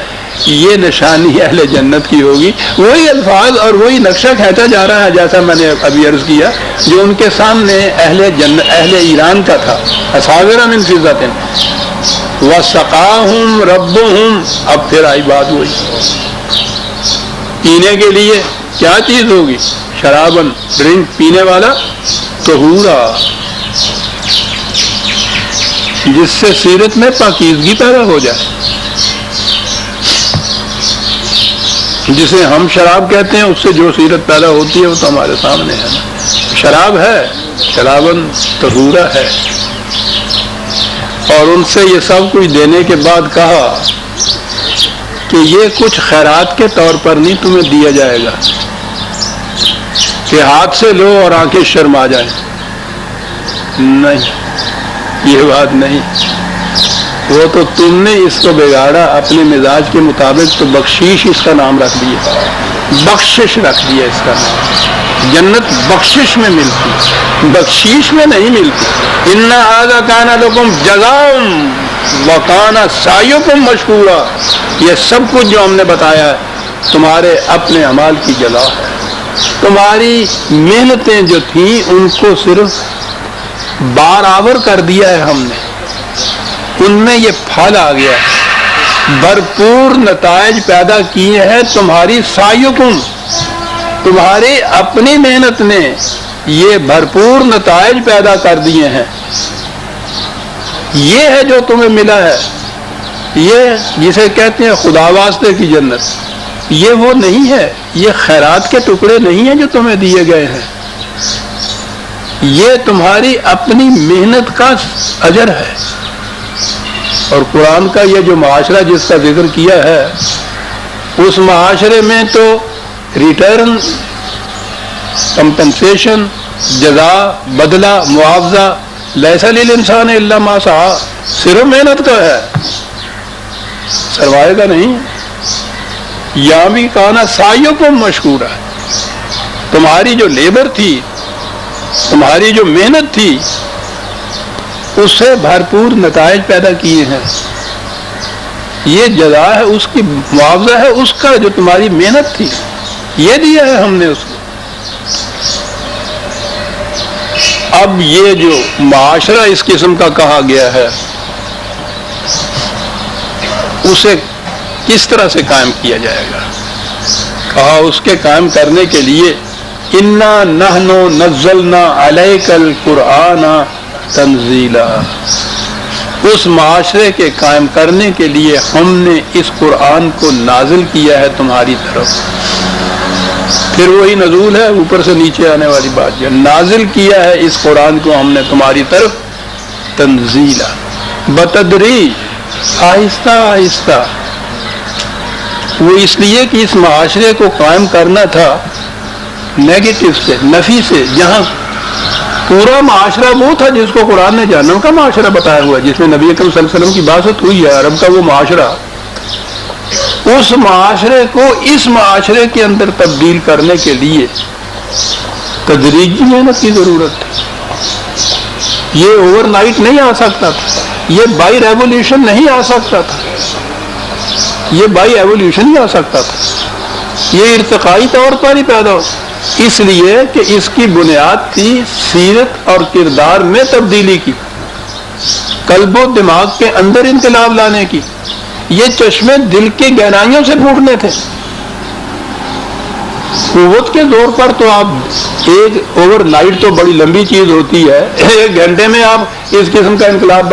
یہ نشانی اہل جنت کی ہوگی۔ وہی الفاظ اور وہی نقشہ کھینچا جا رہا ہے جیسا میں نے ابھی عرض کیا جو ان کے سامنے اہل ایران کا تھا، اساورہ من فضۃ وسقاہم ربہم۔ اب پھر آئی بات وہی، پینے کے لیے کیا چیز ہوگی؟ شرابن، ڈرنک پینے والا، طہورا، جس سے سیرت میں پاکیزگی پیدا ہو جائے، جسے ہم شراب کہتے ہیں اس سے جو سیرت پیدا ہوتی ہے وہ تو ہمارے سامنے ہے نا۔ شراب ہے، شرابن طہورا ہے، اور ان سے یہ سب کچھ دینے کے بعد کہا کہ یہ کچھ خیرات کے طور پر نہیں تمہیں دیا جائے گا کہ ہاتھ سے لو اور آنکھیں شرما جائیں، نہیں، یہ بات نہیں، وہ تو تم نے اس کو بگاڑا اپنے مزاج کے مطابق، تو بخشیش اس کا نام رکھ دیا، بخشش رکھ دیا اس کا نام۔ جنت بخشش میں ملتی، بخشیش میں نہیں ملتی۔ ان ھذا کان لکم جزاء وکان سعیکم مشکورا، یہ سب کچھ جو ہم نے بتایا ہے تمہارے اپنے اعمال کی جزا ہے، تمہاری محنتیں جو تھیں ان کو صرف برابر کر دیا ہے ہم نے، ان میں یہ پھل آ گیا، بھرپور نتائج پیدا کیے ہیں تمہاری سعیکم، تمہاری اپنی محنت نے یہ بھرپور نتائج پیدا کر دیے ہیں، یہ ہے جو تمہیں ملا ہے، یہ جسے کہتے ہیں خدا واسطے کی جنت، یہ وہ نہیں ہے، یہ خیرات کے ٹکڑے نہیں ہیں جو تمہیں دیے گئے ہیں، یہ تمہاری اپنی محنت کا اجر ہے۔ اور قرآن کا یہ جو معاشرہ جس کا ذکر کیا ہے، اس معاشرے میں تو ریٹرن، کمپنسیشن، جزا، بدلہ، معاوضہ، لیس للانسان الا ما سعی، صرف محنت کا ہے، سرمایہ کا نہیں۔ یہاں بھی کہنا سعیکم مشکورا، تمہاری جو لیبر تھی، تمہاری جو محنت تھی، اس سے بھرپور نتائج پیدا کیے ہیں، یہ جزا ہے، اس کی معاوضہ ہے اس کا جو تمہاری محنت تھی، یہ دیا ہے ہم نے اس کو۔ اب یہ جو معاشرہ اس قسم کا کہا گیا ہے، اسے کس طرح سے قائم کیا جائے گا؟ کہا اس کے قائم کرنے کے لیے انا نحن نزلنا علیک القرآن تنزیلا، اس معاشرے کے قائم کرنے کے لیے ہم نے اس قرآن کو نازل کیا ہے تمہاری طرف۔ پھر وہی نزول ہے، اوپر سے نیچے آنے والی بات، جو نازل کیا ہے اس قرآن کو ہم نے تمہاری طرف تنزیلا، بتدریج، آہستہ آہستہ۔ وہ اس لیے کہ اس معاشرے کو قائم کرنا تھا نیگیٹو سے، نفی سے، جہاں پورا معاشرہ وہ تھا جس کو قرآن نے جہنم کا معاشرہ بتایا ہوا ہے، جس میں نبی اکرم صلی اللہ علیہ وسلم کی بعثت ہوئی ہے، عرب کا وہ معاشرہ، اس معاشرے کو اس معاشرے کے اندر تبدیل کرنے کے لیے تدریجی محنت کی ضرورت تھی۔ یہ اوور نائٹ نہیں آ سکتا تھا، یہ بائی ریولیوشن نہیں آ سکتا تھا، یہ بائی ایولیوشن ہی آ سکتا تھا، یہ ارتقائی طور پر ہی پیدا ہو، اس لیے کہ اس کی بنیاد تھی سیرت اور کردار میں تبدیلی کی، قلب و دماغ کے اندر انقلاب لانے کی۔ یہ چشمے دل کی گہرائیوں سے پھوٹنے تھے۔ قوت کے زور پر تو آپ ایک اوور نائٹ تو بڑی لمبی چیز ہوتی ہے، 1 گھنٹے میں آپ اس قسم کا انقلاب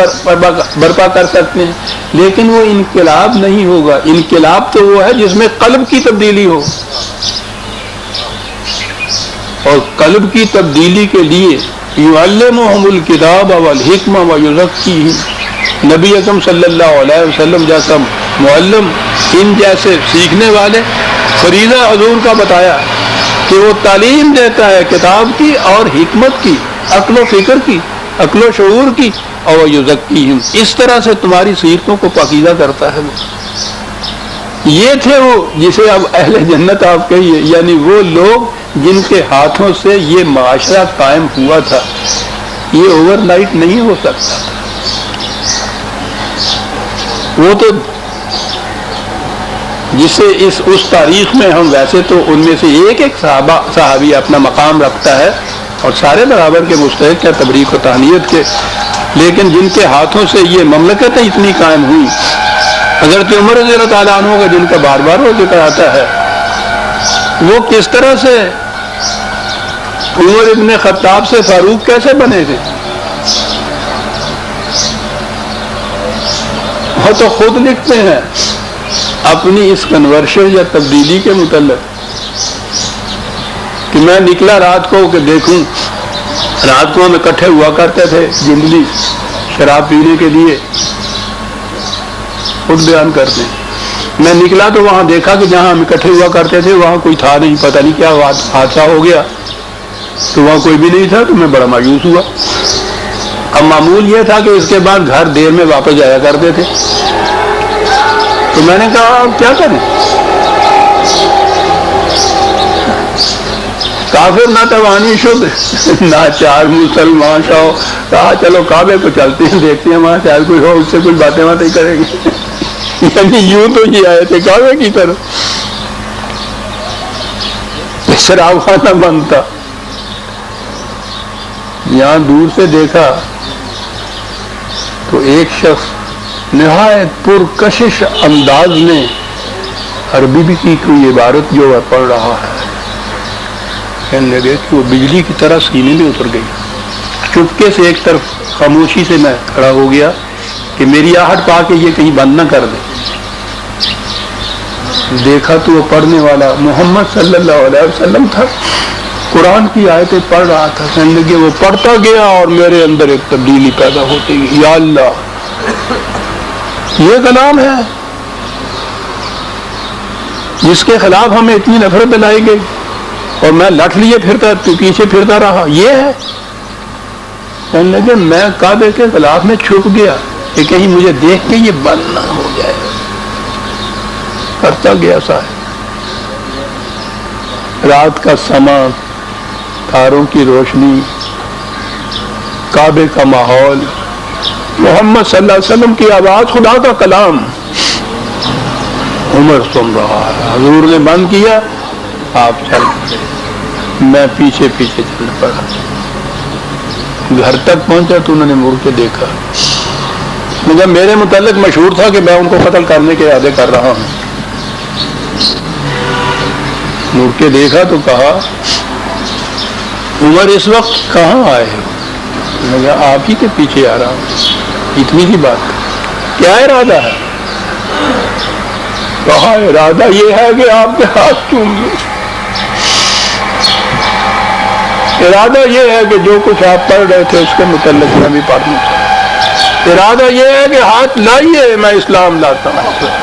برپا کر سکتے ہیں، لیکن وہ انقلاب نہیں ہوگا۔ انقلاب تو وہ ہے جس میں قلب کی تبدیلی ہو، اور قلب کی تبدیلی کے لیے یعلمہم الکتاب والحکمہ ویزکیہم، نبی اکرم صلی اللہ علیہ وسلم جیسا معلم، ان جیسے سیکھنے والے، فریضہ حضور کا بتایا کہ وہ تعلیم دیتا ہے کتاب کی اور حکمت کی، عقل و فکر کی، عقل و شعور کی، اور یزکیہم، اس طرح سے تمہاری سیرتوں کو پاکیزہ کرتا ہے۔ وہ یہ تھے وہ جسے اب اہل جنت آپ کہیے، یعنی وہ لوگ جن کے ہاتھوں سے یہ معاشرہ قائم ہوا تھا۔ یہ اوور نائٹ نہیں ہو سکتا تھا، وہ تو جسے اس تاریخ میں ہم ویسے تو ان میں سے ایک صحابی اپنا مقام رکھتا ہے اور سارے برابر کے مستحق ہیں تبریک و تہنیت کے، لیکن جن کے ہاتھوں سے یہ مملکتیں اتنی قائم ہوئی، حضرت عمر رضی اللہ تعالیٰ عنہ کا جن کا بار بار وہ ذکر آتا ہے، وہ کس طرح سے عمر ابن خطاب سے فاروق کیسے بنے تھے، وہ تو خود لکھتے ہیں اپنی اس کنورشن یا تبدیلی کے متعلق کہ میں نکلا رات کو کہ دیکھوں رات کو ہم اکٹھے ہوا کرتے تھے جنگلی شراب پینے کے لیے، خود بیان کرتے ہیں۔ میں نکلا تو وہاں دیکھا کہ جہاں ہم اکٹھے ہوا کرتے تھے وہاں کوئی تھا نہیں، پتہ نہیں کیا حادثہ ہو گیا، تو وہاں کوئی بھی نہیں تھا، تو میں بڑا مایوس ہوا۔ اب معمول یہ تھا کہ اس کے بعد گھر دیر میں واپس جایا کرتے تھے، تو میں نے کہا اب کیا کریں، کافر نہ توانی شد نہ چار مسلمان شاؤ، کہا چلو کعبے کو چلتے ہیں، دیکھتے ہیں وہاں شاید کوئی ہو، اس سے کچھ باتیں کریں گے۔ یعنی یوں تو یہ آئے تھے کعبے کی طرف، شراب خانہ بند تھا۔ یہاں دور سے دیکھا تو ایک شخص نہایت پرکشش انداز میں عربی بھی کی کوئی عبارت جو پڑھ رہا ہے، کہنے لگے کہ وہ بجلی کی طرح سینے میں اتر گئی۔ چپکے سے ایک طرف خاموشی سے میں کھڑا ہو گیا کہ میری آہٹ پا کے یہ کہیں بند نہ کر دے۔ دیکھا تو وہ پڑھنے والا محمد صلی اللہ علیہ وسلم تھا، قرآن کی آیتیں پڑھ رہا تھا۔ کہنے لگے وہ پڑھتا گیا اور میرے اندر ایک تبدیلی پیدا ہوتی گئی، یا اللہ یہ کلام ہے جس کے خلاف ہمیں اتنی نفرت دلائی گئی اور میں لٹ لیے پھرتا پیچھے پھرتا رہا، یہ ہے۔ کہنے لگے میں کعبے کے خلاف میں چھپ گیا کہ کہیں مجھے دیکھ کے یہ بند نہ ہو جائے، کرتا گیا صاحب۔ رات کا سما، تاروں کی روشنی، کعبے کا ماحول، محمد صلی اللہ علیہ وسلم کی آواز، خدا کا کلام، عمر سن رہا ہے۔ حضور نے بند کیا، آپ چل پڑے، میں پیچھے پیچھے چل پڑا۔ گھر تک پہنچا تو انہوں نے مڑ کے دیکھا، مگر میرے متعلق مشہور تھا کہ میں ان کو قتل کرنے کے ارادے کر رہا ہوں۔ مڑ کے دیکھا تو کہا عمر اس وقت کہاں آئے ہو؟ میں نے کہا آپ ہی کے پیچھے آ رہا ہوں، اتنی سی بات، کیا ارادہ ہے؟ کہا ارادہ یہ ہے کہ آپ کے ہاتھ چوم لوں، ارادہ یہ ہے کہ جو کچھ آپ پڑھ رہے تھے اس کے متعلق میں بھی پڑھنا چاہتا، ارادہ یہ ہے کہ ہاتھ لائیے میں اسلام لاتا ہوں۔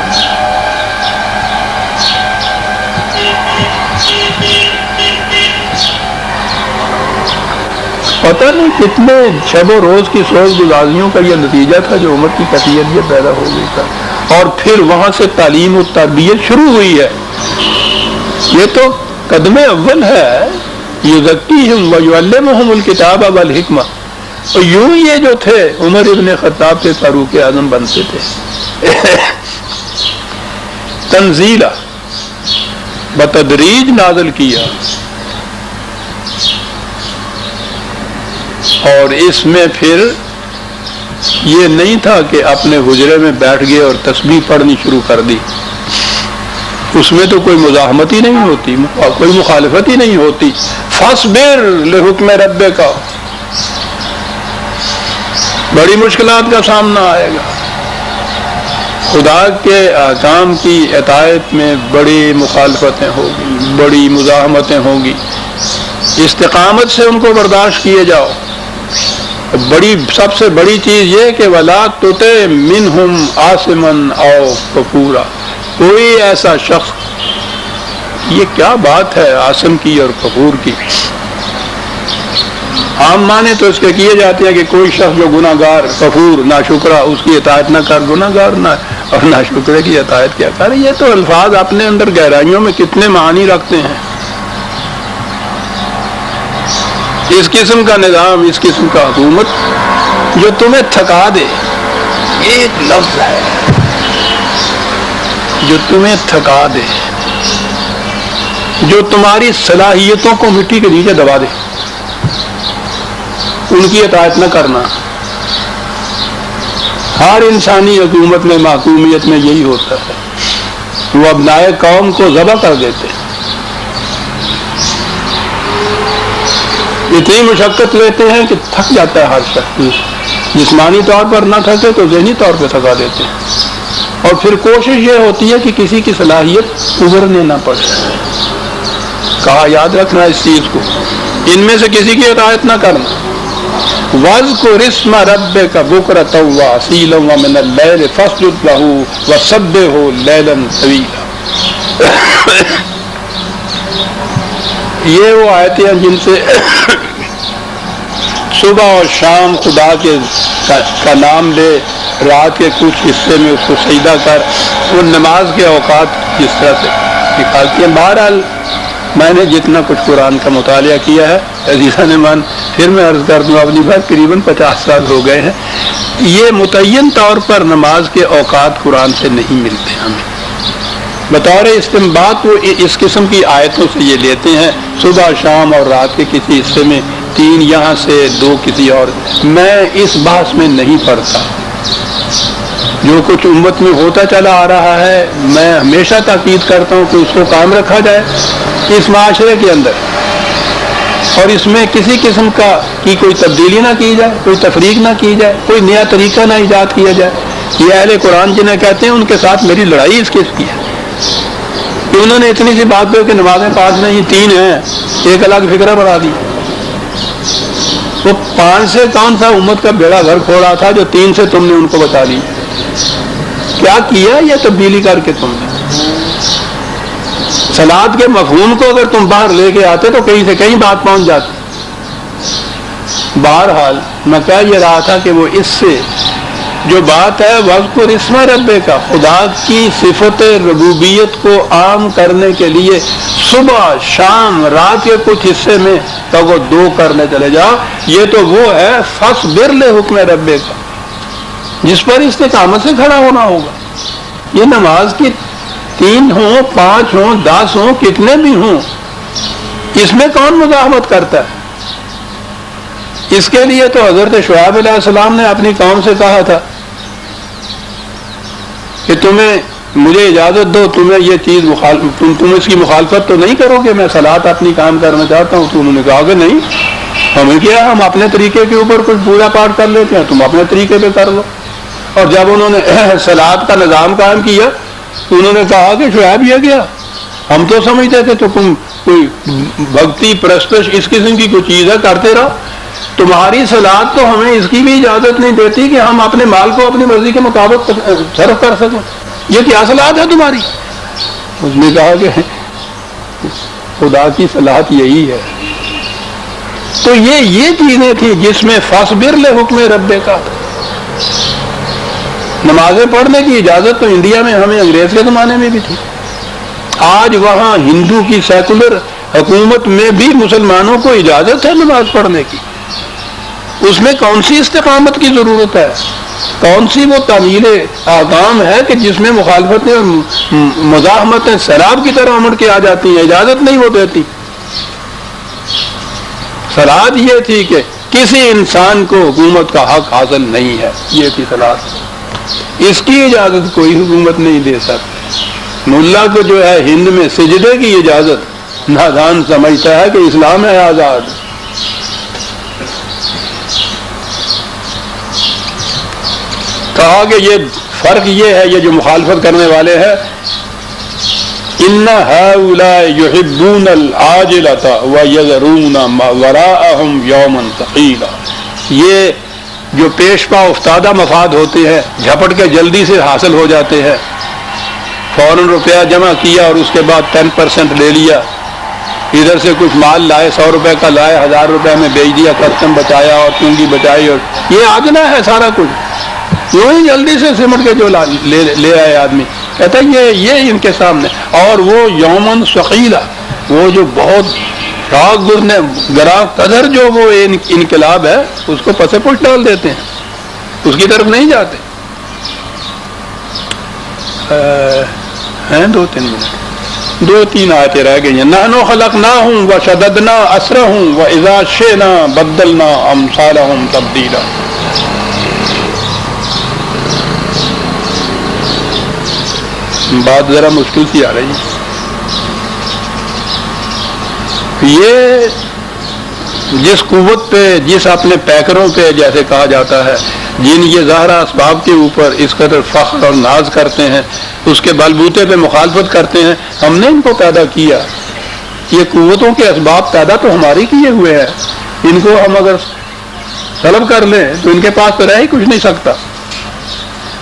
پتہ نہیں کتنے شب و روز کی سوچ گزاریوں کا یہ نتیجہ تھا جو عمر کی کیفیت یہ پیدا ہو گئی تھا، اور پھر وہاں سے تعلیم و تربیت شروع ہوئی ہے۔ یہ تو قدم اول ہے، یزکیہم ویعلمہم الکتاب والحکمہ، اور یوں یہ جو تھے عمر ابن خطاب کے فاروق اعظم بنتے تھے۔ تنزیلہ بتدریج نازل کیا، اور اس میں پھر یہ نہیں تھا کہ اپنے حجرے میں بیٹھ گئے اور تسبیح پڑھنی شروع کر دی، اس میں تو کوئی مزاحمت ہی نہیں ہوتی، کوئی مخالفت ہی نہیں ہوتی۔ فاصبر لحکم ربک، بڑی مشکلات کا سامنا آئے گا، خدا کے احکام کی اطاعت میں بڑی مخالفتیں ہوگی، بڑی مزاحمتیں ہوں گی، استقامت سے ان کو برداشت کیے جاؤ۔ بڑی سب سے بڑی چیز یہ کہ وَلَا تُطِعْ مِنْهُمْ عَاصِمًا أَوْ كَفُورًا، کوئی ایسا شخص، یہ کیا بات ہے عاصم کی اور کفور کی؟ عام معنی تو اس کے کیے جاتے ہیں کہ کوئی شخص جو گناہ گار، کفور، ناشکرہ، اس کی اطاعت نہ کر، گناہ گار نہ اور ناشکرے کی اطاعت کیا کر۔ یہ تو الفاظ اپنے اندر گہرائیوں میں کتنے معانی رکھتے ہیں۔ اس قسم کا نظام، اس قسم کا حکومت جو تمہیں تھکا دے، ایک لفظ ہے جو تمہیں تھکا دے، جو تمہاری صلاحیتوں کو مٹی کے نیچے دبا دے، ان کی اطاعت نہ کرنا۔ ہر انسانی حکومت میں، محکومیت میں یہی ہوتا ہے، وہ ابنائے قوم کو ذبح کر دیتے ہیں، اتنی مشقت لیتے ہیں کہ تھک جاتا ہے ہر شخص، جسمانی طور پر نہ تھکے تو ذہنی طور پہ تھکا دیتے ہیں، اور پھر کوشش یہ ہوتی ہے کہ کسی کی صلاحیت ابھرنے نہ پڑے۔ کہا یاد رکھنا اس چیز کو، ان میں سے کسی کی اطاعت نہ کرنا، وَاذْكُرِ اسْمَ رَبِّكَ بُكْرَةً وَأَصِيلًا وَمِنَ اللَّيْلِ فَاسْجُدْ لَهُ وَسَبِّحْهُ لَيْلًا طَوِيلًا۔ یہ وہ آیتیں ہیں جن سے صبح اور شام خدا کا نام لے، رات کے کچھ حصے میں اس کو سجدہ کر، وہ نماز کے اوقات جس طرح سے نکالتی ہیں۔ بہرحال میں نے جتنا کچھ قرآن کا مطالعہ کیا ہے عزیزان مان، پھر میں عرض کر دوں اپنی بات قریباً 50 سال ہو گئے ہیں، یہ متعین طور پر نماز کے اوقات قرآن سے نہیں ملتے ہمیں۔ بطور استنباط وہ اس قسم کی آیتوں سے یہ لیتے ہیں، صبح شام اور رات کے کسی حصے میں 3 یہاں سے 2 کسی اور۔ میں اس بحث میں نہیں پڑتا، جو کچھ امت میں ہوتا چلا آ رہا ہے میں ہمیشہ تاکید کرتا ہوں کہ اس کو قائم رکھا جائے اس معاشرے کے اندر، اور اس میں کسی قسم کی کوئی تبدیلی نہ کی جائے، کوئی تفریق نہ کی جائے، کوئی نیا طریقہ نہ ایجاد کیا جائے۔ یہ اہل قرآن جنہیں کہتے ہیں ان کے ساتھ میری لڑائی اس قسم کی ہے کہ انہوں نے اتنی سی بات پہ کہ نمازیں 5 نہیں 3 ہیں، ایک الگ فکرہ بنا دی۔ وہ 5 سے کون سا امت کا بیڑا گھر کھولا تھا جو 3 سے تم نے ان کو بتا دی؟ کیا کیا یہ تبدیلی کر کے تم نے؟ صلاۃ کے مفہوم کو اگر تم باہر لے کے آتے تو کہیں سے کہیں بات پہنچ جاتی۔ بہرحال میں کہہ یہ رہا تھا کہ وہ اس سے جو بات ہے وَاذْكُرِ اسْمَ رَبِّكَ، خدا کی صفت ربوبیت کو عام کرنے کے لیے صبح شام رات کے کچھ حصے میں تو وہ 2 کرنے چلے جاؤ، یہ تو وہ ہے فَاصْبِرْ لِحُکْمِ رَبِّكَ جس پر استقامت سے کھڑا ہونا ہوگا۔ یہ نماز کی 3 ہوں 5 ہوں 10 ہوں کتنے بھی ہوں، اس میں کون مزاحمت کرتا ہے؟ اس کے لیے تو حضرت شعیب علیہ السلام نے اپنی قوم سے کہا تھا کہ مجھے اجازت دو، تمہیں یہ چیز تم اس کی مخالفت تو نہیں کرو کہ میں صلاۃ اپنی کام کرنا چاہتا ہوں؟ تو انہوں نے کہا کہ نہیں، ہمیں کیا، ہم اپنے طریقے کے اوپر کچھ پوجا پاٹ کر لیتے ہیں، تم اپنے طریقے پہ کر لو۔ اور جب انہوں نے صلاۃ کا نظام قائم کیا تو انہوں نے کہا کہ شعیب یہ کیا، ہم تو سمجھتے تھے تو تم کوئی بھکتی پرستش اس قسم کی کوئی چیز ہے کرتے رہو، تمہاری صلاۃ تو ہمیں اس کی بھی اجازت نہیں دیتی کہ ہم اپنے مال کو اپنی مرضی کے مطابق صرف کر سکیں، یہ کیا صلاۃ ہے تمہاری؟ اس نے کہا کہ خدا کی صلاۃ یہی ہے۔ تو یہ چیزیں تھیں جس میں فاصبر لحکم ربک، نمازیں پڑھنے کی اجازت تو انڈیا میں ہمیں انگریز کے زمانے میں بھی تھی، آج وہاں ہندو کی سیکولر حکومت میں بھی مسلمانوں کو اجازت ہے نماز پڑھنے کی۔ اس میں کون سی استقامت کی ضرورت ہے، کون سی وہ تعمیل احکام ہے کہ جس میں مخالفتیں اور مزاحمتیں سیلاب کی طرح امڑ کے آ جاتی ہیں، اجازت نہیں وہ دیتی۔ صلاۃ یہ تھی کہ کسی انسان کو حکومت کا حق حاصل نہیں ہے، یہ تھی صلاۃ، اس کی اجازت کوئی حکومت نہیں دے سکتی۔ ملا کو جو ہے ہند میں سجدے کی اجازت نادان سمجھتا ہے کہ اسلام ہے آزاد۔ کہا کہ یہ فرق یہ ہے، یہ جو مخالفت کرنے والے ہیں، ان هؤلاء يحبون العاجلة ويذرون وراءهم يوما ثقيلا، یہ جو پیش پا افتادہ مفاد ہوتے ہیں جھپٹ کے جلدی سے حاصل ہو جاتے ہیں، فوراً روپیہ جمع کیا اور اس کے بعد 10% لے لیا، ادھر سے کچھ مال لائے، 100 روپے کا لائے 1000 روپے میں بیچ دیا، کسٹم بچایا اور چونگی بچائی، اور یہ آجنا ہے سارا کچھ، یوں ہی جلدی سے سمٹ کے جو لے آئے آدمی، کہتا ہے یہ ان کے سامنے۔ اور وہ یومن ثقیلا، وہ جو بہت شاک گراں قدر جو وہ انقلاب ہے اس کو پس پش ڈال دیتے ہیں، اس کی طرف نہیں جاتے۔ ہیں 2-3 منٹ، 2-3 آیتیں رہ گئی ہیں۔ نحن خلقناہم وشددنا اسرہم واذا شئنا بدلنا امثالہم تبدیلا۔ بات ذرا مشکل سی آ رہی ہے۔ یہ جس قوت پہ، جس اپنے پیکروں پہ جیسے کہا جاتا ہے، جن یہ ظاہرہ اسباب کے اوپر اس قدر فخر اور ناز کرتے ہیں، اس کے بلبوتے پہ مخالفت کرتے ہیں، ہم نے ان کو پیدا کیا، یہ قوتوں کے اسباب پیدا تو ہماری کیے ہوئے ہیں، ان کو ہم اگر طلب کر لیں تو ان کے پاس تو رہ ہی کچھ نہیں سکتا.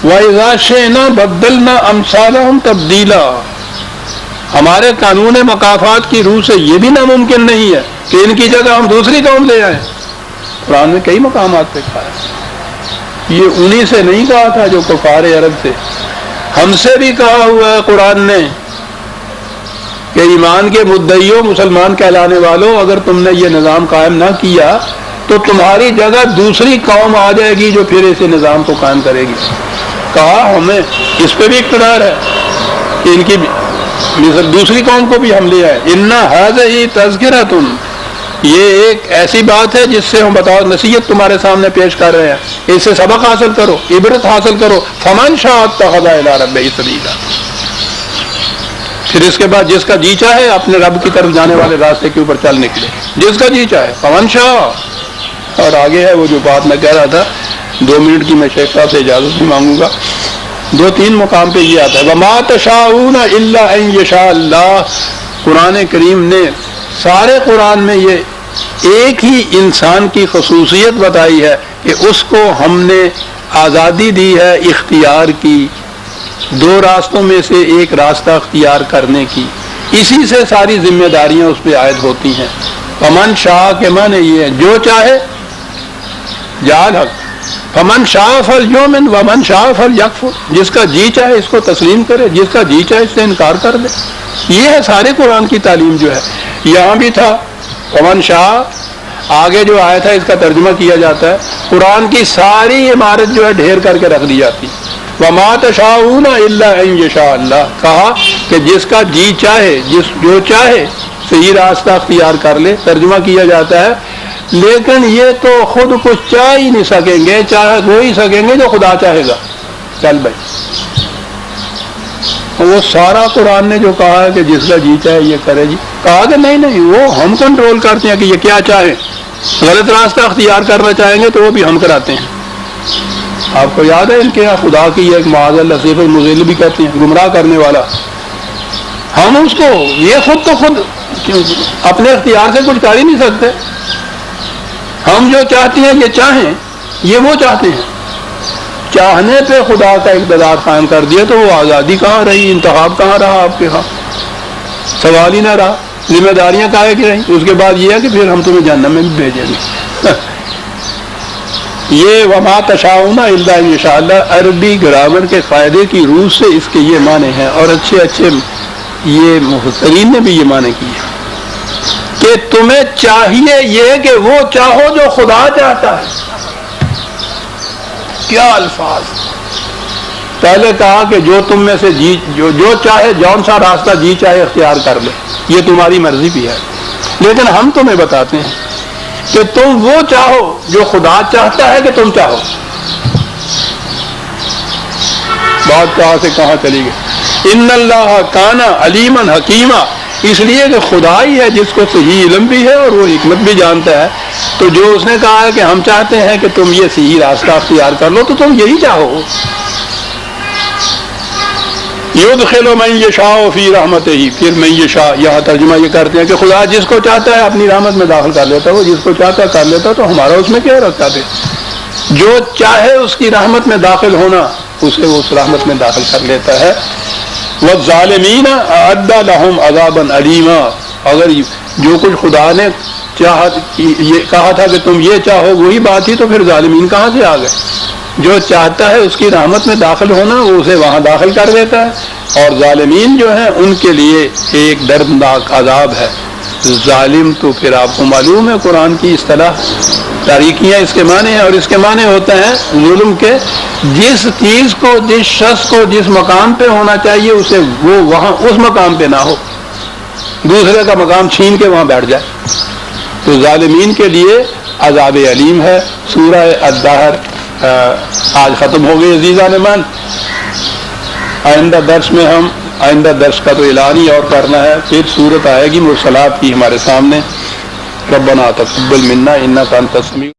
وَإِذَا شِئْنَا بَدَّلْنَا أَمْثَالَهُمْ تَبْدِيلًا. ہمارے قانون مکافات کی روح سے یہ بھی ناممکن نہیں ہے کہ ان کی جگہ ہم دوسری قوم لے آئیں. قرآن میں کئی مقامات پہ کہا ہے. یہ انہی سے نہیں کہا تھا جو کفار عرب تھے, ہم سے بھی کہا ہوا ہے قرآن نے کہ ایمان کے مدعیوں, مسلمان کہلانے والوں, اگر تم نے یہ نظام قائم نہ کیا تو تمہاری جگہ دوسری قوم آ جائے گی جو پھر اسے نظام کو قائم کرے گی. کہا ہمیں اس پہ بھی اقتدار ہے کہ ان کی دوسری قوم کو بھی ہم لے آئے. اِنَّ هَٰذِهِ تَذْكِرَةٌ, یہ ایک ایسی بات ہے جس سے ہم بتاؤ نصیحت تمہارے سامنے پیش کر رہے ہیں, اس سے سبق حاصل کرو, عبرت حاصل کرو. فَمَنْ شَاءَ اتَّخَذَ إِلَىٰ رَبِّهِ سَبِيلًا. پھر اس کے بعد جس کا جی چاہے اپنے رب کی طرف جانے والے راستے کے اوپر چل نکلے, جس کا جی چاہے. فَمَنْ شَاءَ. اور آگے ہے وہ جو بات میں کہہ رہا تھا, 2 منٹ کی میں شیخ صاحب سے اجازت بھی مانگوں گا. 2-3 مقام پہ یہ آتا ہے وَمَا تَشَاءُونَ إِلَّا أَن يَشَاءَ اللَّهُ. قرآن کریم نے سارے قرآن میں یہ ایک ہی انسان کی خصوصیت بتائی ہے کہ اس کو ہم نے آزادی دی ہے اختیار کی, 2 راستوں میں سے ایک راستہ اختیار کرنے کی. اسی سے ساری ذمہ داریاں اس پہ عائد ہوتی ہیں. فمن شاء کے معنی یہ ہے جو چاہے جعل حق. فمن شاء فلیؤمن ومن شاء فلیکفر. جس کا جی چاہے اس کو تسلیم کرے, جس کا جی چاہے اس سے انکار کر دے. یہ ہے سارے قرآن کی تعلیم جو ہے. یہاں بھی تھا فمن شاء, آگے جو آیا تھا اس کا ترجمہ کیا جاتا ہے, قرآن کی ساری عمارت جو ہے ڈھیر کر کے رکھ دی جاتی. وَمَا تَشَاءُونَ إِلَّا أَن يَشَاءَ اللَّهُ. کہا کہ جس کا جی چاہے, جو چاہے صحیح راستہ اختیار کر لے. ترجمہ کیا جاتا ہے لیکن یہ تو خود کچھ چاہ ہی نہیں سکیں گے, چاہ وہی سکیں گے جو خدا چاہے گا. چل بھائی, وہ سارا قرآن نے جو کہا ہے کہ جس کا جی چاہے یہ کرے, جی کہا کہ نہیں وہ ہم کنٹرول کرتے ہیں کہ یہ کیا چاہے. غلط راستہ اختیار کرنا چاہیں گے تو وہ بھی ہم کراتے ہیں. آپ کو یاد ہے ان کے یہاں خدا کی ایک معاذ اللہ صفت المضل بھی کہتے ہیں, گمراہ کرنے والا. ہم اس کو یہ خود تو خود اپنے اختیار سے کچھ کر ہی نہیں سکتے. ہم جو چاہتے ہیں یہ چاہیں, یہ وہ چاہتے ہیں. چاہنے پہ خدا کا اقتدار قائم کر دیا تو وہ آزادی کہاں رہی, انتخاب کہاں رہا آپ کے ہاں, سوال ہی نہ رہا. ذمہ داریاں کہاں کی رہیں. اس کے بعد یہ ہے کہ پھر ہم تمہیں جہنم میں بھی بھیجیں گے. یہ وما تشاؤون الا ان یشاء اللہ عربی گرامر کے قاعدے کی روح سے اس کے یہ معنی ہیں, اور اچھے یہ مفسرین نے بھی یہ معنی کیے کہ تمہیں چاہیے یہ کہ وہ چاہو جو خدا چاہتا ہے. کیا الفاظ. پہلے کہا کہ جو تم میں سے جو چاہے, جون سا راستہ جی چاہے اختیار کر لے, یہ تمہاری مرضی بھی ہے. لیکن ہم تمہیں بتاتے ہیں کہ تم وہ چاہو جو خدا چاہتا ہے کہ تم چاہو. بات کہاں سے کہاں چلی گئی. ان اللہ کان علیما حکیما, اس لیے کہ خدا ہی ہے جس کو صحیح علم بھی ہے اور وہ حکمت بھی جانتا ہے. تو جو اس نے کہا ہے کہ ہم چاہتے ہیں کہ تم یہ صحیح راستہ اختیار کر لو, تو تم یہی چاہو. یدخل من یشاء فی رحمتہ, پھر من یشاء یہاں ترجمہ یہ کرتے ہیں کہ خدا جس کو چاہتا ہے اپنی رحمت میں داخل کر لیتا ہے, وہ جس کو چاہتا ہے کر لیتا ہے, تو ہمارا اس میں کیا رکھتا ہے. جو چاہے اس کی رحمت میں داخل ہونا اسے وہ اس رحمت میں داخل کر لیتا ہے. والظالمین اعد لهم عذابا علیما, اگر جو کچھ خدا نے یہ کہا تھا کہ تم یہ چاہو وہی بات تھی, تو پھر ظالمین کہاں سے آ گئے. جو چاہتا ہے اس کی رحمت میں داخل ہونا وہ اسے وہاں داخل کر دیتا ہے, اور ظالمین جو ہیں ان کے لیے ایک دردناک عذاب ہے. ظالم تو پھر آپ کو معلوم ہے قرآن کی اصطلاح تاریکیاں اس کے معنی ہیں, اور اس کے معنی ہوتے ہیں ظلم کے جس چیز کو, جس شخص کو جس مقام پہ ہونا چاہیے اسے وہ وہاں اس مقام پہ نہ ہو, دوسرے کا مقام چھین کے وہاں بیٹھ جائے. تو ظالمین کے لیے عذاب علیم ہے. سورہ الدہر آج ختم ہو گئی عزیزان من. آئندہ درس کا تو اعلان ہی اور کرنا ہے. پھر سورت آئے گی مرسلات کی ہمارے سامنے. ربنا تقبل منا انک انت السمیع